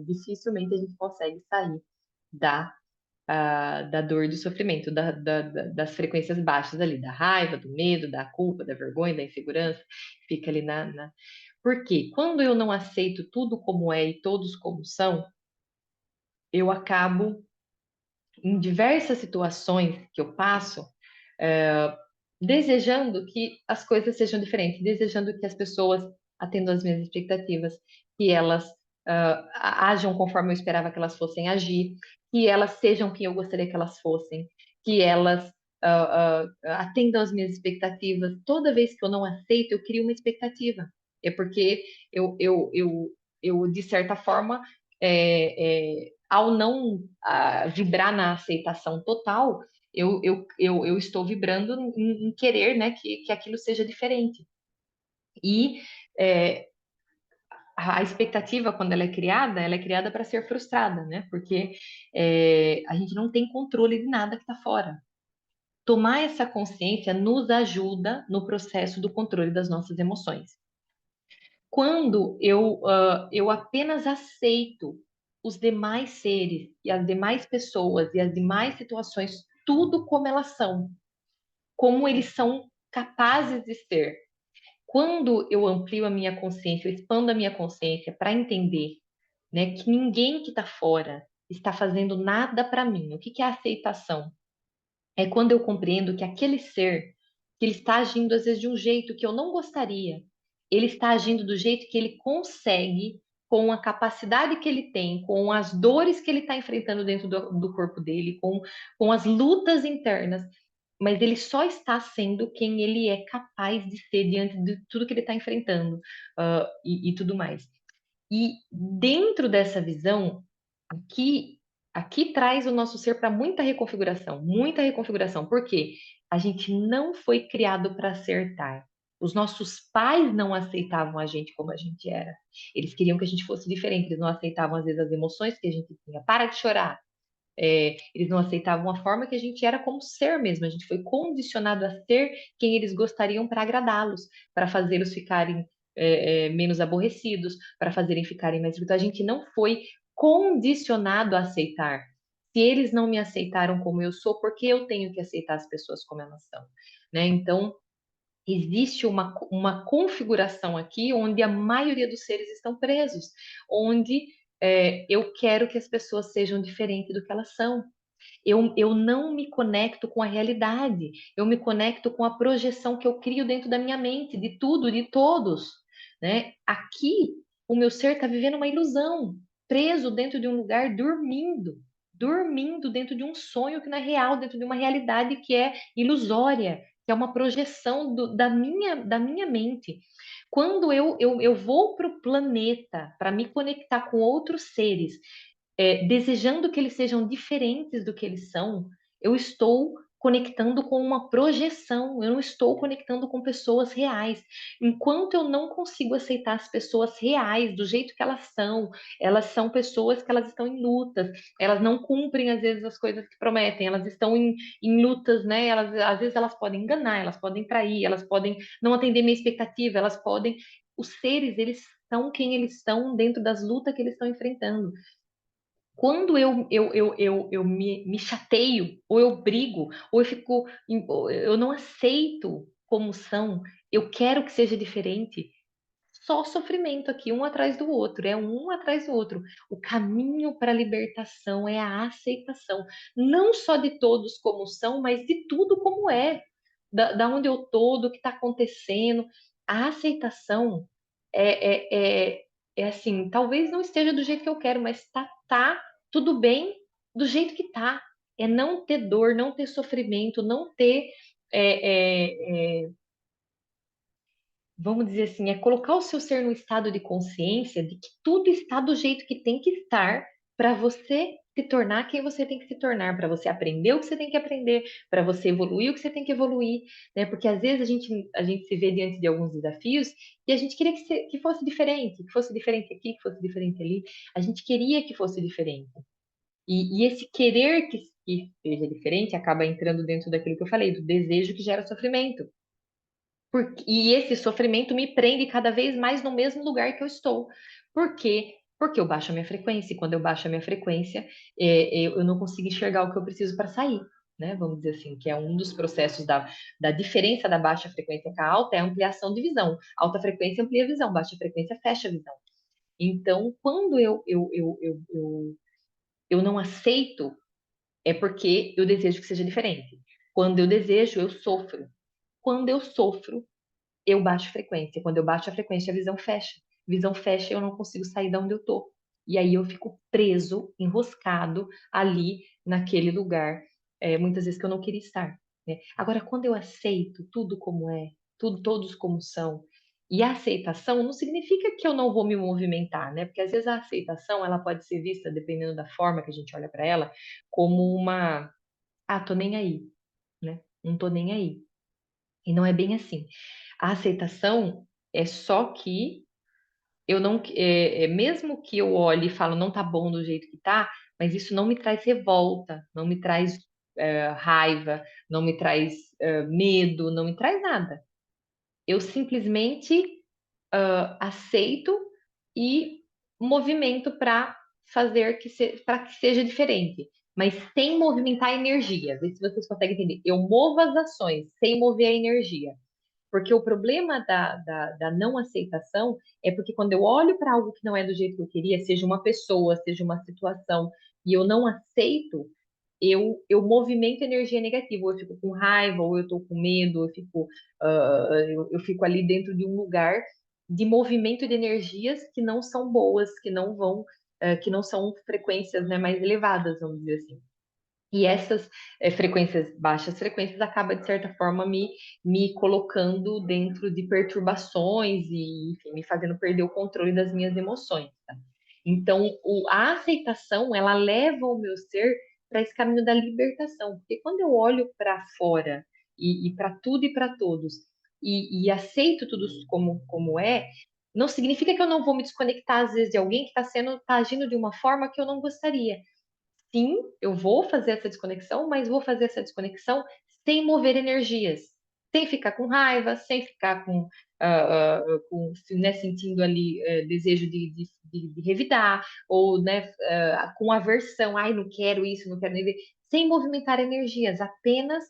dificilmente a gente consegue sair da da dor e do sofrimento, das frequências baixas ali, da raiva, do medo, da culpa, da vergonha, da insegurança, fica ali Porque quando eu não aceito tudo como é e todos como são, eu acabo, em diversas situações que eu passo, é, desejando que as coisas sejam diferentes, desejando que as pessoas atendam às minhas expectativas, que elas ajam conforme eu esperava que elas fossem agir, que elas sejam quem eu gostaria que elas fossem, que elas atendam às minhas expectativas. Toda vez que eu não aceito, eu crio uma expectativa. É porque eu de certa forma, ao não vibrar na aceitação total, eu estou vibrando em querer, né, que aquilo seja diferente. E é, a expectativa, quando ela é criada para ser frustrada, né? Porque a gente não tem controle de nada que está fora. Tomar essa consciência nos ajuda no processo do controle das nossas emoções. Quando eu apenas aceito os demais seres e as demais pessoas e as demais situações, tudo como eles são capazes de ser. Quando eu amplio a minha consciência, eu expando a minha consciência para entender, né, que ninguém que está fora está fazendo nada para mim. O que que é aceitação? É quando eu compreendo que aquele ser, que ele está agindo às vezes de um jeito que eu não gostaria, ele está agindo do jeito que ele consegue, com a capacidade que ele tem, com as dores que ele está enfrentando dentro do corpo dele, com as lutas internas, mas ele só está sendo quem ele é capaz de ser diante de tudo que ele está enfrentando, e tudo mais. E dentro dessa visão, aqui, aqui traz o nosso ser para muita reconfiguração, porque a gente não foi criado para acertar. Os nossos pais não aceitavam a gente como a gente era. Eles queriam que a gente fosse diferente, eles não aceitavam às vezes as emoções que a gente tinha. Para de chorar. Eles não aceitavam a forma que a gente era como ser mesmo. A gente foi condicionado a ser quem eles gostariam para agradá-los, para fazê-los ficarem menos aborrecidos, para fazerem ficarem mais. Então, a gente não foi condicionado a aceitar. Se eles não me aceitaram como eu sou, por que eu tenho que aceitar as pessoas como elas são? Né? Então, Existe uma configuração aqui onde a maioria dos seres estão presos, onde eu quero que as pessoas sejam diferentes do que elas são. Eu não me conecto com a realidade, eu me conecto com a projeção que eu crio dentro da minha mente, de tudo, de todos, né? Aqui, o meu ser está vivendo uma ilusão, preso dentro de um lugar, dormindo dentro de um sonho que não é real, dentro de uma realidade que é ilusória, que é uma projeção da minha mente. Quando eu vou para o planeta para me conectar com outros seres, desejando que eles sejam diferentes do que eles são, eu estou conectando com uma projeção, eu não estou conectando com pessoas reais. Enquanto eu não consigo aceitar as pessoas reais do jeito que elas são pessoas que elas estão em lutas, elas não cumprem às vezes as coisas que prometem, elas estão em lutas, né? Às vezes elas podem enganar, elas podem trair, elas podem não atender minha expectativa, elas podem. Os seres, eles são quem eles estão dentro das lutas que eles estão enfrentando. Quando eu me chateio, ou eu brigo, ou eu fico, ou eu não aceito como são, eu quero que seja diferente, só sofrimento aqui, um atrás do outro, é um atrás do outro. O caminho para a libertação é a aceitação, não só de todos como são, mas de tudo como é, da onde eu tô, do que está acontecendo. A aceitação é, é, é assim, talvez não esteja do jeito que eu quero, mas tá tudo bem do jeito que tá. É não ter dor, não ter sofrimento, não ter vamos dizer assim, é colocar o seu ser no estado de consciência de que tudo está do jeito que tem que estar para você se tornar quem você tem que se tornar, para você aprender o que você tem que aprender, para você evoluir o que você tem que evoluir, né? Porque às vezes a gente se vê diante de alguns desafios e a gente queria que fosse diferente, que fosse diferente aqui, que fosse diferente ali. A gente queria que fosse diferente. E esse querer que seja diferente acaba entrando dentro daquilo que eu falei, do desejo que gera sofrimento. E esse sofrimento me prende cada vez mais no mesmo lugar que eu estou. Por quê? Porque eu baixo a minha frequência. E quando eu baixo a minha frequência, eu não consigo enxergar o que eu preciso para sair. Né? Vamos dizer assim, que é um dos processos da diferença da baixa frequência com a alta, é a ampliação de visão. Alta frequência amplia a visão, baixa frequência fecha a visão. Então, quando eu não aceito, é porque eu desejo que seja diferente. Quando eu desejo, eu sofro. Quando eu sofro, eu baixo frequência. Quando eu baixo a frequência, a visão fecha. Visão fecha, eu não consigo sair de onde eu tô. E aí eu fico preso, enroscado ali naquele lugar, muitas vezes que eu não queria estar. Né? Agora, quando eu aceito tudo como é, tudo, todos como são, e a aceitação não significa que eu não vou me movimentar, né? Porque às vezes a aceitação ela pode ser vista, dependendo da forma que a gente olha para ela, como tô nem aí, né? Não tô nem aí. E não é bem assim. A aceitação é só que eu não, mesmo que eu olhe e falo não tá bom do jeito que tá, mas isso não me traz revolta, não me traz raiva, não me traz medo, não me traz nada. Eu simplesmente aceito e movimento para fazer para que seja diferente, mas sem movimentar a energia. Vê se vocês conseguem entender. Eu movo as ações sem mover a energia. Porque o problema da não aceitação é porque quando eu olho para algo que não é do jeito que eu queria, seja uma pessoa, seja uma situação, e eu não aceito, eu movimento energia negativa, ou eu fico com raiva, ou eu estou com medo, eu fico ali dentro de um lugar de movimento de energias que não são boas, que não vão, que não são frequências, né, mais elevadas, vamos dizer assim. E essas frequências, baixas frequências, acaba, de certa forma, me colocando dentro de perturbações e, enfim, me fazendo perder o controle das minhas emoções, tá? Então, a aceitação, ela leva o meu ser para esse caminho da libertação. Porque quando eu olho para fora e para tudo e para todos e aceito tudo como é, não significa que eu não vou me desconectar, às vezes, de alguém que tá agindo de uma forma que eu não gostaria. Sim, eu vou fazer essa desconexão, mas vou fazer essa desconexão sem mover energias, sem ficar com raiva, sem ficar né, sentindo ali desejo de revidar, ou né, com aversão, ai, não quero isso, não quero nem ver, sem movimentar energias, apenas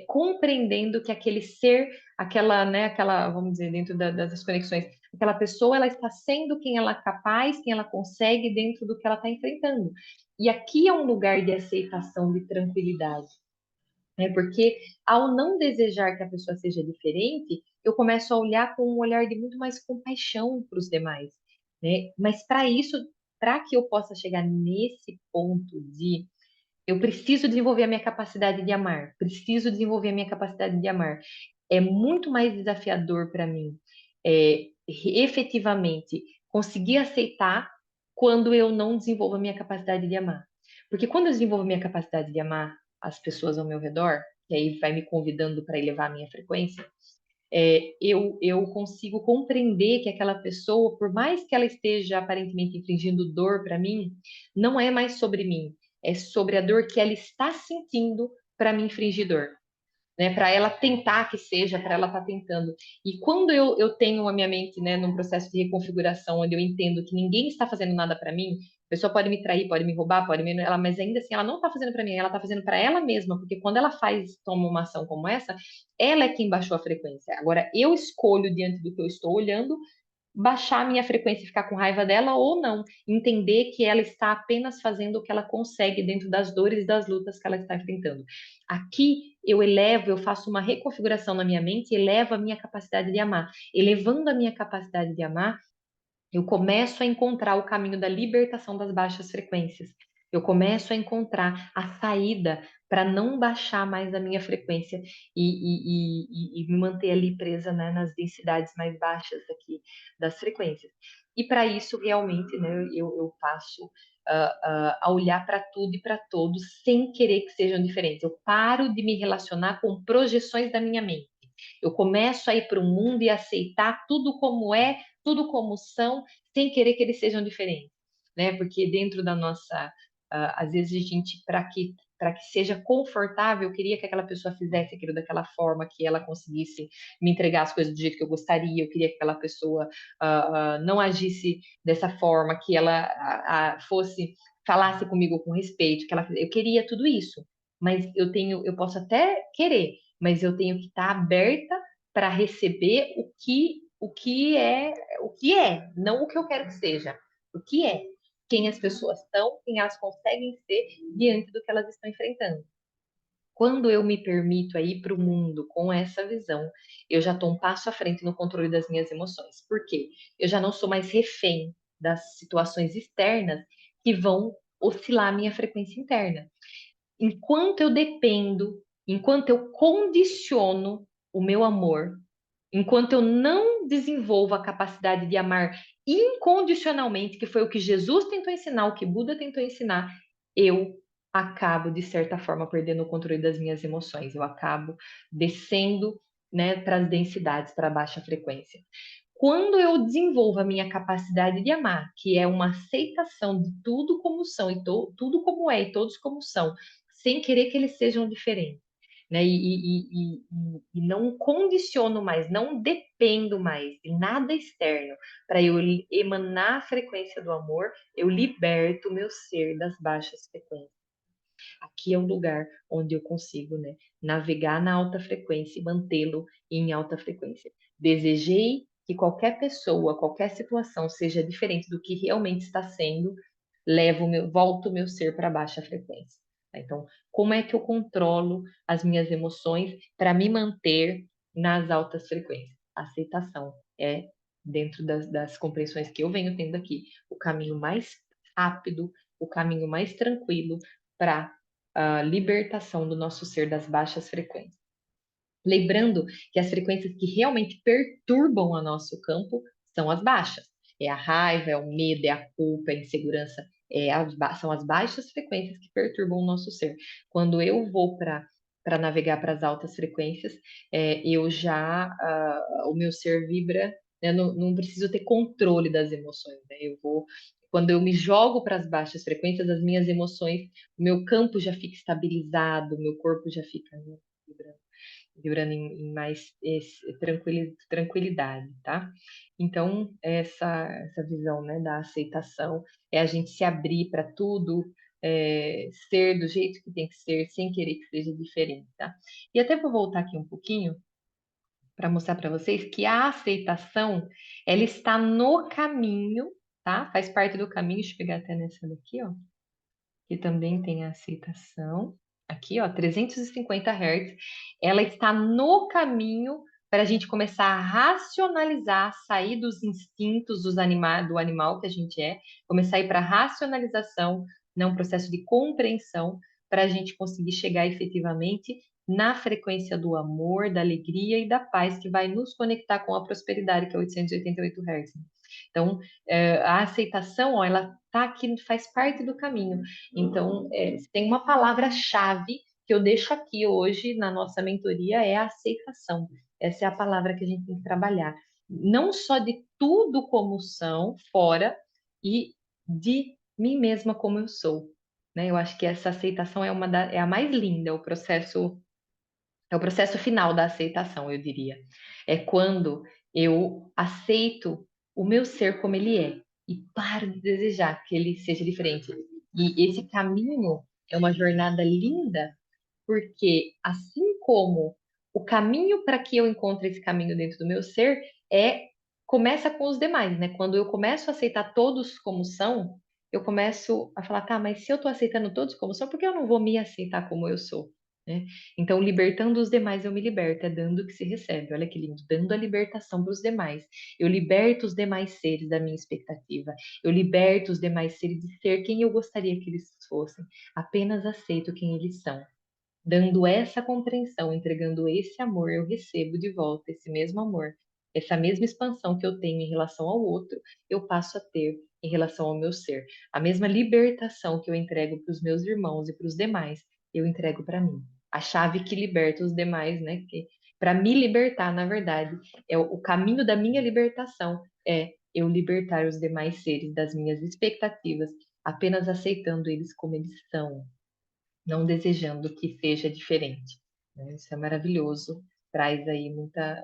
compreendendo que aquele ser, aquela, né, aquela, vamos dizer, dentro das conexões, aquela pessoa, ela está sendo quem ela é capaz, quem ela consegue dentro do que ela está enfrentando. E aqui é um lugar de aceitação, de tranquilidade, né? Porque ao não desejar que a pessoa seja diferente, eu começo a olhar com um olhar de muito mais compaixão para os demais, né? Mas para isso, para que eu possa chegar nesse ponto de eu preciso desenvolver a minha capacidade de amar, preciso desenvolver a minha capacidade de amar. É muito mais desafiador para mim, efetivamente, conseguir aceitar quando eu não desenvolvo a minha capacidade de amar. Porque quando eu desenvolvo a minha capacidade de amar as pessoas ao meu redor, e aí vai me convidando para elevar a minha frequência, eu consigo compreender que aquela pessoa, por mais que ela esteja aparentemente infligindo dor para mim, não é mais sobre mim, é sobre a dor que ela está sentindo para me infligir dor, né? Para ela tentar que seja, para ela estar tentando. E quando eu tenho a minha mente, né, num processo de reconfiguração, onde eu entendo que ninguém está fazendo nada para mim, a pessoa pode me trair, pode me roubar, pode me, ela, mas ainda assim ela não está fazendo para mim, ela está fazendo para ela mesma, porque quando ela toma uma ação como essa, ela é quem baixou a frequência. Agora eu escolho diante do que eu estou olhando baixar a minha frequência e ficar com raiva dela ou não. Entender que ela está apenas fazendo o que ela consegue dentro das dores e das lutas que ela está enfrentando. Aqui eu elevo, eu faço uma reconfiguração na minha mente e elevo a minha capacidade de amar. Elevando a minha capacidade de amar, eu começo a encontrar o caminho da libertação das baixas frequências. Eu começo a encontrar a saída para não baixar mais a minha frequência e me manter ali presa, né, nas densidades mais baixas aqui das frequências. E para isso, realmente, né, eu passo a olhar para tudo e para todos sem querer que sejam diferentes. Eu paro de me relacionar com projeções da minha mente. Eu começo a ir para o mundo e aceitar tudo como é, tudo como são, sem querer que eles sejam diferentes, né? Porque dentro da nossa, às vezes a gente, para que seja confortável, eu queria que aquela pessoa fizesse aquilo daquela forma, que ela conseguisse me entregar as coisas do jeito que eu gostaria, eu queria que aquela pessoa não agisse dessa forma, que ela falasse comigo com respeito, eu queria tudo isso, mas eu posso até querer, mas eu tenho que estar aberta para receber o que é, não o que eu quero que seja, o que é, quem as pessoas são, quem elas conseguem ser diante do que elas estão enfrentando. Quando eu me permito ir para o mundo com essa visão, eu já estou um passo à frente no controle das minhas emoções. Por quê? Eu já não sou mais refém das situações externas que vão oscilar a minha frequência interna. Enquanto eu dependo, enquanto eu condiciono o meu amor, enquanto eu não desenvolvo a capacidade de amar incondicionalmente, que foi o que Jesus tentou ensinar, o que Buda tentou ensinar, eu acabo, de certa forma, perdendo o controle das minhas emoções. Eu acabo descendo, né, para as densidades, para a baixa frequência. Quando eu desenvolvo a minha capacidade de amar, que é uma aceitação de tudo como são e tudo como é e todos como são, sem querer que eles sejam diferentes, né? E não condiciono mais, não dependo mais de nada externo para eu emanar a frequência do amor, eu liberto o meu ser das baixas frequências. Aqui é o lugar onde eu consigo, né, navegar na alta frequência e mantê-lo em alta frequência. Desejei que qualquer pessoa, qualquer situação seja diferente do que realmente está sendo, volto o meu ser para baixa frequência. Tá? Então, como é que eu controlo as minhas emoções para me manter nas altas frequências? Aceitação é, dentro das compreensões que eu venho tendo aqui, o caminho mais rápido, o caminho mais tranquilo para a libertação do nosso ser das baixas frequências. Lembrando que as frequências que realmente perturbam o nosso campo são as baixas. É a raiva, é o medo, é a culpa, é a insegurança. São as baixas frequências que perturbam o nosso ser. Quando eu vou para navegar para as altas frequências, o meu ser vibra, né? Não preciso ter controle das emoções, né? Quando eu me jogo para as baixas frequências, as minhas emoções, o meu campo já fica estabilizado, o meu corpo já fica, né, vibrando em mais tranquilidade, tá? Então, essa visão, né, da aceitação é a gente se abrir para tudo, ser do jeito que tem que ser, sem querer que seja diferente, tá? E até vou voltar aqui um pouquinho para mostrar para vocês que a aceitação, ela está no caminho, tá? Faz parte do caminho. Deixa eu pegar até nessa daqui, ó, que também tem a aceitação. Aqui, ó, 350 Hz. Ela está no caminho para a gente começar a racionalizar, sair dos instintos do animal que a gente é, começar a ir para a racionalização, né, um processo de compreensão, para a gente conseguir chegar efetivamente na frequência do amor, da alegria e da paz que vai nos conectar com a prosperidade, que é 888 Hz. Então, a aceitação, ó, ela tá aqui, faz parte do caminho. Então, tem uma palavra-chave que eu deixo aqui hoje na nossa mentoria, é a aceitação. Essa é a palavra que a gente tem que trabalhar. Não só de tudo como são, fora, e de mim mesma como eu sou. Né? Eu acho que essa aceitação é a mais linda, é o processo final da aceitação, eu diria. É quando eu aceito o meu ser como ele é e paro de desejar que ele seja diferente. E esse caminho é uma jornada linda, porque assim como o caminho para que eu encontre esse caminho dentro do meu ser começa com os demais, né? Quando eu começo a aceitar todos como são, eu começo a falar, tá, mas se eu tô aceitando todos como são, por que eu não vou me aceitar como eu sou? Né? Então, libertando os demais, eu me liberto, é dando que se recebe. Olha que lindo, dando a libertação para os demais. Eu liberto os demais seres da minha expectativa. Eu liberto os demais seres de ser quem eu gostaria que eles fossem. Apenas aceito quem eles são. Dando essa compreensão, entregando esse amor, eu recebo de volta esse mesmo amor, essa mesma expansão que eu tenho em relação ao outro, eu passo a ter em relação ao meu ser. A mesma libertação que eu entrego para os meus irmãos e para os demais, eu entrego para mim. A chave que liberta os demais, né? Que para me libertar, na verdade, é o caminho da minha libertação é eu libertar os demais seres das minhas expectativas, apenas aceitando eles como eles são, não desejando que seja diferente. Né? Isso é maravilhoso, traz aí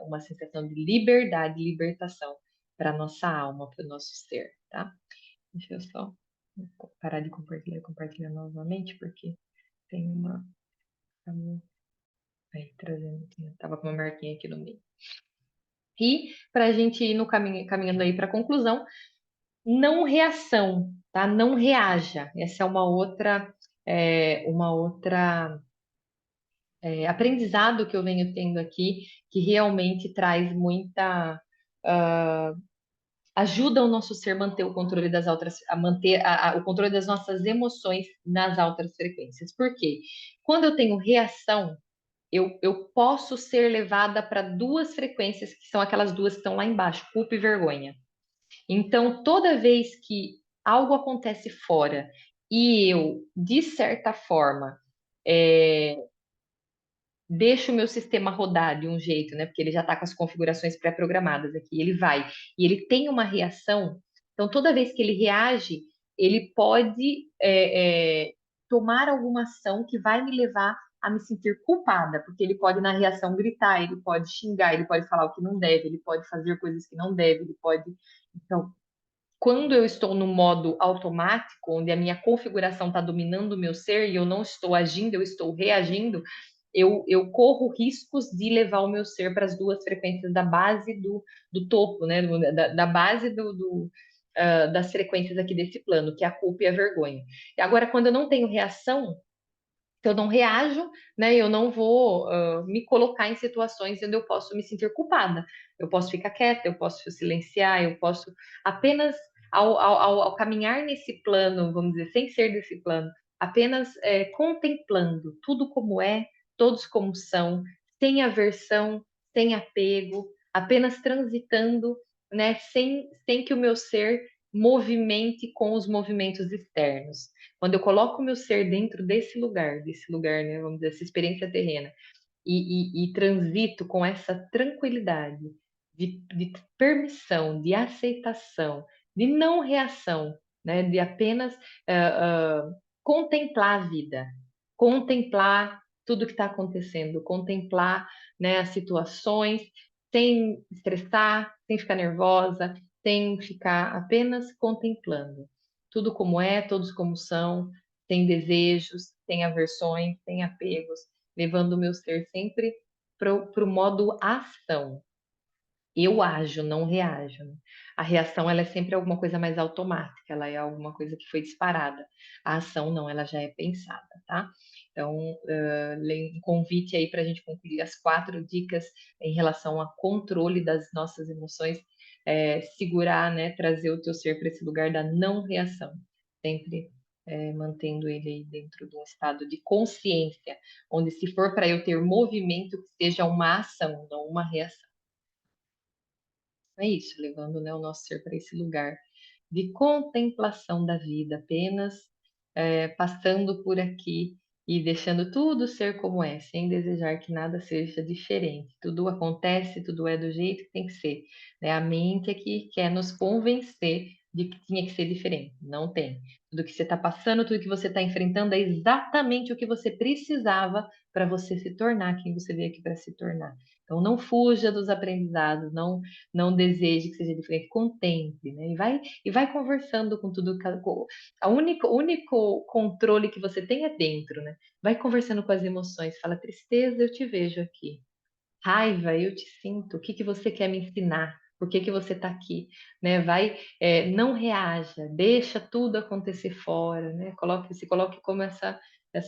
uma sensação de liberdade, libertação para a nossa alma, para o nosso ser, tá? Deixa eu só parar de compartilhar novamente, porque tem uma. Aí, trazendo aqui, tava com uma marquinha aqui no meio. E para a gente ir no caminhando aí para a conclusão, não reação, tá? Não reaja. Essa é uma outra aprendizado que eu venho tendo aqui, que realmente traz muita. ah, ajuda o nosso ser a manter o controle das altas, a manter o controle das nossas emoções nas altas frequências. Por quê? Quando eu tenho reação, eu posso ser levada para duas frequências, que são aquelas duas que estão lá embaixo, culpa e vergonha. Então, toda vez que algo acontece fora e eu, de certa forma, é, deixo o meu sistema rodar de um jeito, né? Porque ele já está com as configurações pré-programadas aqui. Ele vai e ele tem uma reação. Então, toda vez que ele reage, ele pode tomar alguma ação que vai me levar a me sentir culpada, porque ele pode, na reação, gritar, ele pode xingar, ele pode falar o que não deve, ele pode fazer coisas que não deve, ele pode. Então, quando eu estou no modo automático, onde a minha configuração está dominando o meu ser e eu não estou agindo, eu estou reagindo, eu corro riscos de levar o meu ser para as duas frequências da base do topo, né? Da base das frequências aqui desse plano, que é a culpa e a vergonha. E agora, quando eu não tenho reação, se eu não reajo, né, eu não vou me colocar em situações onde eu posso me sentir culpada. Eu posso ficar quieta, eu posso silenciar, eu posso apenas, ao caminhar nesse plano, vamos dizer, sem ser desse plano, apenas contemplando tudo como é, todos como são, sem aversão, sem apego, apenas transitando, né, sem que o meu ser movimente com os movimentos externos. Quando eu coloco o meu ser dentro desse lugar, né, vamos dizer, essa experiência terrena, e transito com essa tranquilidade de permissão, de aceitação, de não reação, né, de apenas contemplar a vida, contemplar tudo que está acontecendo, contemplar, né, as situações, sem estressar, sem ficar nervosa, sem ficar apenas contemplando tudo como é, todos como são, sem desejos, sem aversões, sem apegos, levando o meu ser sempre para o modo ação. Eu ajo, não reajo, né? A reação, ela é sempre alguma coisa mais automática, ela é alguma coisa que foi disparada. A ação, não, ela já é pensada, tá? Então, um convite aí para a gente concluir as 4 dicas em relação ao controle das nossas emoções, segurar, né, trazer o teu ser para esse lugar da não reação, sempre mantendo ele aí dentro de um estado de consciência, onde se for para eu ter movimento, que seja uma ação, não uma reação. É isso, levando, né, o nosso ser para esse lugar de contemplação da vida, apenas passando por aqui e deixando tudo ser como é, sem desejar que nada seja diferente. Tudo acontece, tudo é do jeito que tem que ser, né? A mente é que quer nos convencer de que tinha que ser diferente. Não tem. Tudo que você está passando, tudo que você está enfrentando é exatamente o que você precisava para você se tornar quem você veio aqui para se tornar. Então, não fuja dos aprendizados, não deseje que seja diferente, contemple, né? E vai conversando com tudo. O único controle que você tem é dentro, né? Vai conversando com as emoções. Fala, tristeza, eu te vejo aqui. Raiva, eu te sinto. O que que você quer me ensinar? Por que que você está aqui? Né? Não reaja, deixa tudo acontecer fora, né? Se coloque como essa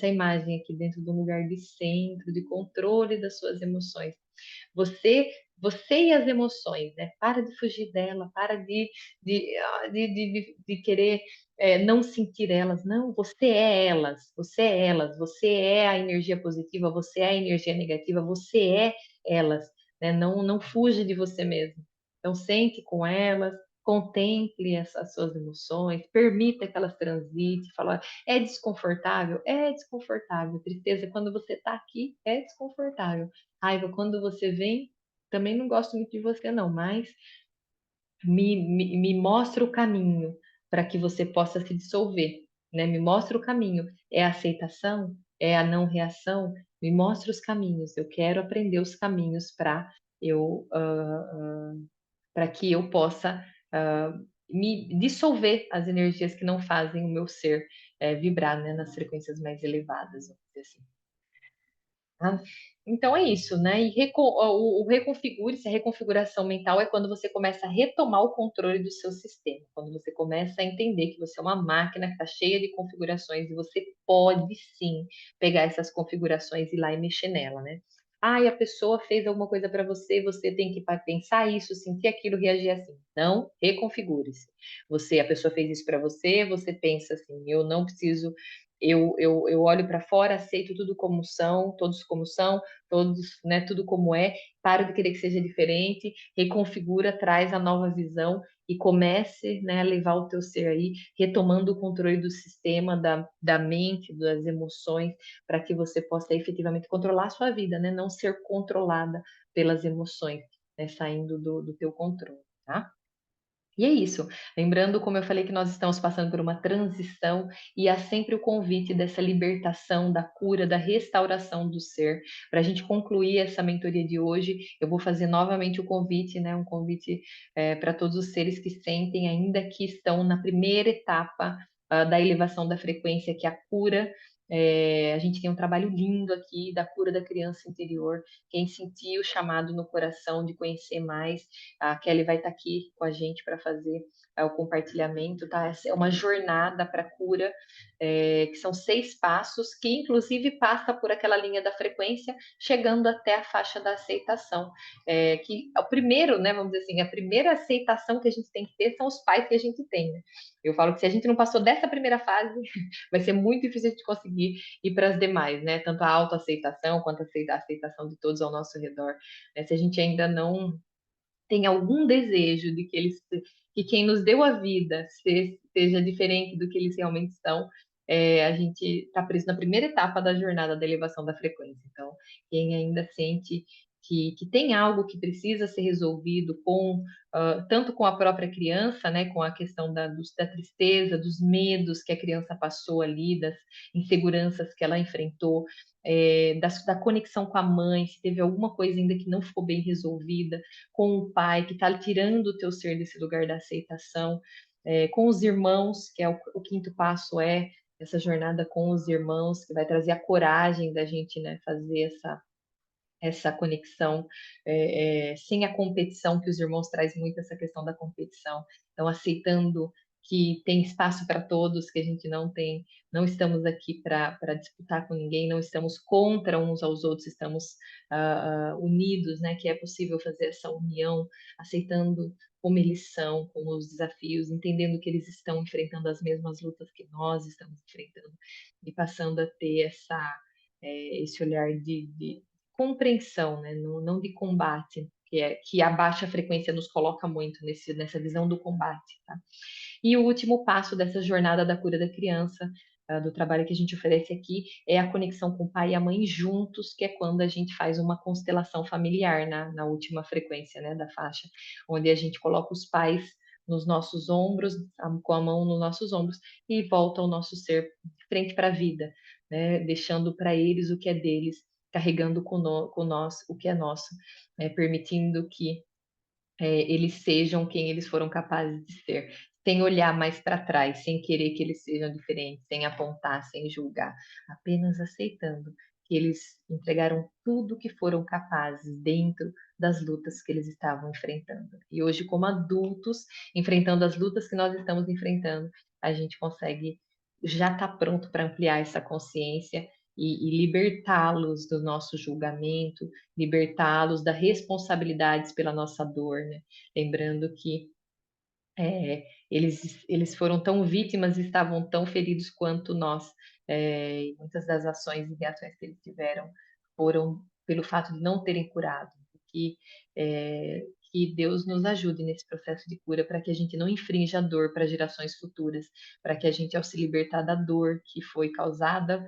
imagem aqui dentro de um lugar de centro, de controle das suas emoções. Você, você e as emoções, né? Para de fugir dela, para de querer não sentir elas. Não, você é elas, você é elas, você é a energia positiva, você é a energia negativa, você é elas, né? Não fuja de você mesmo. Então, sente com elas, contemple essas suas emoções, permita que elas transitem, fala, é desconfortável? É desconfortável. Tristeza, quando você está aqui, é desconfortável. Raiva, quando você vem, também não gosto muito de você, não, mas me mostra o caminho para que você possa se dissolver, né? Me mostra o caminho. É a aceitação? É a não reação? Me mostra os caminhos. Eu quero aprender os caminhos eu para que eu possa me dissolver as energias que não fazem o meu ser vibrar, né, nas frequências mais elevadas, vamos dizer assim. Ah, então é isso, né? O reconfigure-se, a reconfiguração mental é quando você começa a retomar o controle do seu sistema, quando você começa a entender que você é uma máquina que está cheia de configurações e você pode sim pegar essas configurações e ir lá e mexer nela, né? Ah, e a pessoa fez alguma coisa para você, você tem que pensar isso, sentir aquilo, reagir assim. Não, reconfigure-se. A pessoa fez isso para você, você pensa assim, eu não preciso eu olho para fora, aceito tudo como são, todos como são, todos, né, tudo como é, paro de querer que seja diferente, reconfigura, traz a nova visão e comece, né, a levar o teu ser aí, retomando o controle do sistema, da mente, das emoções, para que você possa efetivamente controlar a sua vida, né, não ser controlada pelas emoções, né, saindo do teu controle, tá? E é isso. Lembrando, como eu falei, que nós estamos passando por uma transição e há sempre o convite dessa libertação, da cura, da restauração do ser. Para a gente concluir essa mentoria de hoje, eu vou fazer novamente o convite, né? Um convite para todos os seres que sentem ainda que estão na primeira etapa da elevação da frequência, que é a cura. A gente tem um trabalho lindo aqui da cura da criança interior. Quem sentiu o chamado no coração de conhecer mais, a Kelly vai estar aqui com a gente para fazer o compartilhamento, tá? Essa é uma jornada para cura, que são 6 passos, que inclusive passa por aquela linha da frequência, chegando até a faixa da aceitação. Que o primeiro, né, vamos dizer assim, a primeira aceitação que a gente tem que ter são os pais que a gente tem, né? Eu falo que se a gente não passou dessa primeira fase, vai ser muito difícil de conseguir ir para as demais, né? Tanto a autoaceitação quanto a aceitação de todos ao nosso redor. Né? Se a gente ainda não tem algum desejo de que quem nos deu a vida seja diferente do que eles realmente são, a gente está preso na primeira etapa da jornada da elevação da frequência. Então, quem ainda sente que tem algo que precisa ser resolvido tanto com a própria criança, né, com a questão da tristeza, dos medos que a criança passou ali, das inseguranças que ela enfrentou, da conexão com a mãe, se teve alguma coisa ainda que não ficou bem resolvida, com o pai que está tirando o teu ser desse lugar da aceitação, com os irmãos, que é o quinto passo, essa jornada com os irmãos, que vai trazer a coragem da gente, né, fazer essa conexão, sem a competição, que os irmãos traz muito essa questão da competição. Então, aceitando que tem espaço para todos, que a gente não tem, não estamos aqui para disputar com ninguém, não estamos contra uns aos outros, estamos unidos, né? Que é possível fazer essa união, aceitando como eles são, como os desafios, entendendo que eles estão enfrentando as mesmas lutas que nós estamos enfrentando, e passando a ter esse olhar de compreensão, né? Não de combate, que a baixa frequência nos coloca muito nessa visão do combate, tá? E o último passo dessa jornada da cura da criança, do trabalho que a gente oferece aqui, é a conexão com o pai e a mãe juntos, que é quando a gente faz uma constelação familiar na última frequência, né, da faixa, onde a gente coloca os pais nos nossos ombros, com a mão nos nossos ombros, e volta o nosso ser de frente para a vida, né, deixando para eles o que é deles, carregando com nós o que é nosso, né, permitindo que eles sejam quem eles foram capazes de ser, sem olhar mais para trás, sem querer que eles sejam diferentes, sem apontar, sem julgar, apenas aceitando que eles entregaram tudo que foram capazes dentro das lutas que eles estavam enfrentando. E hoje, como adultos, enfrentando as lutas que nós estamos enfrentando, a gente consegue já estar pronto para ampliar essa consciência e libertá-los do nosso julgamento, libertá-los da responsabilidades pela nossa dor, né? Lembrando que eles foram tão vítimas e estavam tão feridos quanto nós. E muitas das ações e reações que eles tiveram foram pelo fato de não terem curado. Que, que Deus nos ajude nesse processo de cura para que a gente não infrinja a dor para gerações futuras, para que a gente, ao se libertar da dor que foi causada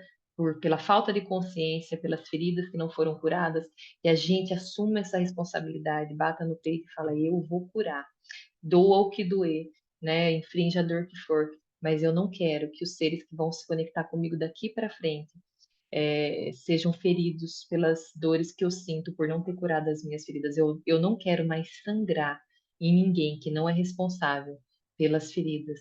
pela falta de consciência, pelas feridas que não foram curadas, que a gente assuma essa responsabilidade, bata no peito e fala, eu vou curar, doa o que doer, né? Infrinja a dor que for, mas eu não quero que os seres que vão se conectar comigo daqui para frente sejam feridos pelas dores que eu sinto por não ter curado as minhas feridas. Eu não quero mais sangrar em ninguém que não é responsável pelas feridas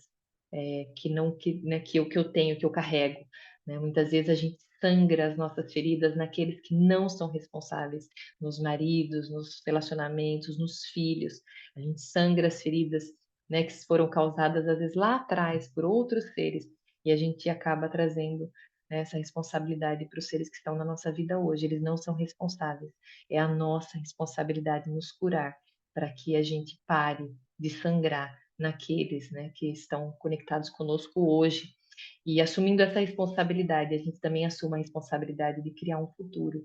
que não que eu tenho, que eu carrego, né? Muitas vezes a gente sangra as nossas feridas naqueles que não são responsáveis, nos maridos, nos relacionamentos, nos filhos. A gente sangra as feridas, né, que foram causadas às vezes lá atrás por outros seres, e a gente acaba trazendo, né, essa responsabilidade para os seres que estão na nossa vida hoje. Eles não são responsáveis. É a nossa responsabilidade nos curar para que a gente pare de sangrar naqueles, né, que estão conectados conosco hoje. E assumindo essa responsabilidade, a gente também assume a responsabilidade de criar um futuro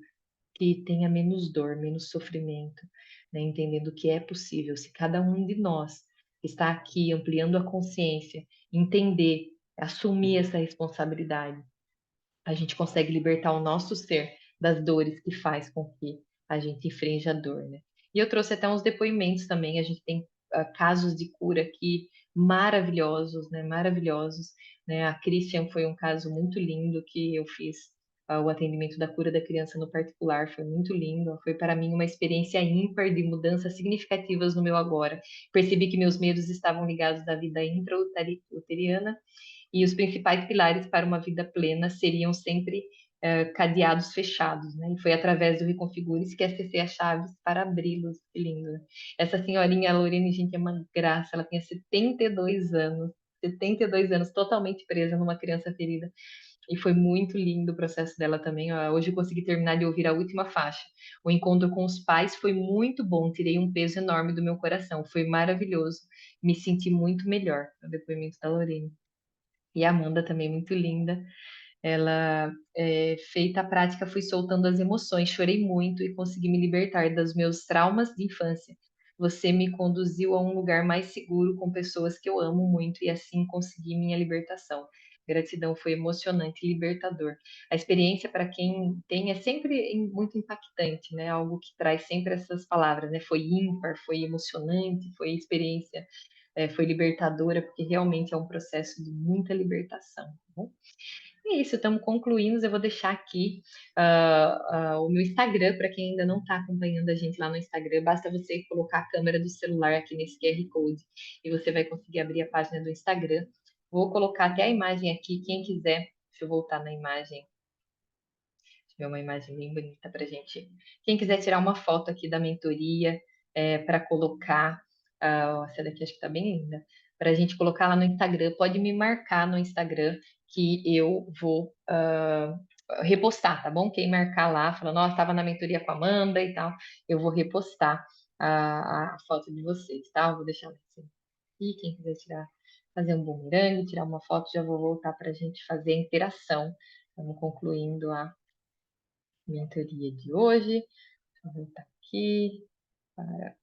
que tenha menos dor, menos sofrimento, né, entendendo que é possível, se cada um de nós que está aqui ampliando a consciência, entender, assumir essa responsabilidade, a gente consegue libertar o nosso ser das dores que faz com que a gente infrinja a dor, né? E eu trouxe até uns depoimentos também, a gente tem casos de cura aqui maravilhosos, né? Maravilhosos, né? A Christian foi um caso muito lindo que eu fiz o atendimento da cura da criança no particular, foi muito lindo, foi para mim uma experiência ímpar de mudanças significativas no meu agora. Percebi que meus medos estavam ligados à vida intrauteriana e os principais pilares para uma vida plena seriam sempre cadeados fechados, né? E foi através do Reconfigure-se que acessei as chaves para abri-los. Que lindo, né? Essa senhorinha, a Lorene, gente, é uma graça, ela tinha 72 anos, totalmente presa numa criança ferida. E foi muito lindo o processo dela também. Hoje eu consegui terminar de ouvir a última faixa. O encontro com os pais foi muito bom, tirei um peso enorme do meu coração, foi maravilhoso. Me senti muito melhor no depoimento da Lorene. E a Amanda também, muito linda. Ela, feita a prática, fui soltando as emoções, chorei muito e consegui me libertar dos meus traumas de infância. Você me conduziu a um lugar mais seguro com pessoas que eu amo muito e assim consegui minha libertação. Gratidão, foi emocionante e libertador. A experiência para quem tem é sempre muito impactante, né? Algo que traz sempre essas palavras, né? Foi ímpar, foi emocionante, foi experiência, foi libertadora, porque realmente é um processo de muita libertação. Tá bom? É isso, estamos concluindo. Eu vou deixar aqui o meu Instagram para quem ainda não está acompanhando a gente lá no Instagram. Basta você colocar a câmera do celular aqui nesse QR Code e você vai conseguir abrir a página do Instagram. Vou colocar até a imagem aqui, quem quiser Deixa eu voltar na imagem. Deixa eu ver uma imagem bem bonita para gente. Quem quiser tirar uma foto aqui da mentoria para colocar, essa daqui acho que está bem linda, para a gente colocar lá no Instagram, pode me marcar no Instagram que eu vou repostar, tá bom? Quem marcar lá, falando, ó, estava na mentoria com a Amanda e tal, eu vou repostar a foto de vocês, tá? Eu vou deixar assim. E quem quiser tirar, fazer um bumerangue, tirar uma foto, já vou voltar para a gente fazer a interação. Estamos concluindo a mentoria de hoje. Deixa eu voltar aqui para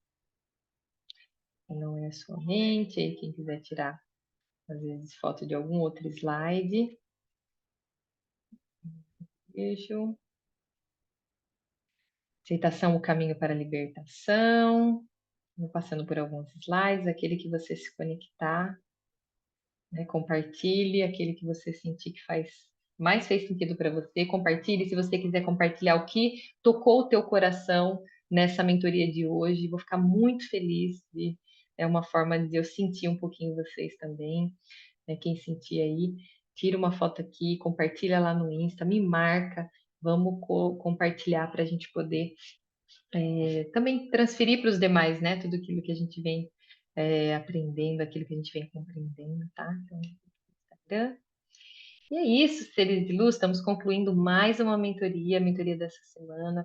não é somente. Aí, quem quiser tirar, às vezes, foto de algum outro slide. Vejo. Aceitação, o caminho para a libertação. Vou passando por alguns slides. Aquele que você se conectar, né? Compartilhe aquele que você sentir que mais fez sentido para você. Compartilhe se você quiser compartilhar o que tocou o teu coração nessa mentoria de hoje. Vou ficar muito feliz é uma forma de eu sentir um pouquinho vocês também, né? Quem sentir aí, tira uma foto aqui, compartilha lá no Insta, me marca, vamos compartilhar para a gente poder também transferir para os demais, né? Tudo aquilo que a gente vem aprendendo, aquilo que a gente vem compreendendo, tá? Então, Instagram. E é isso, seres de luz, estamos concluindo mais uma mentoria, a mentoria dessa semana.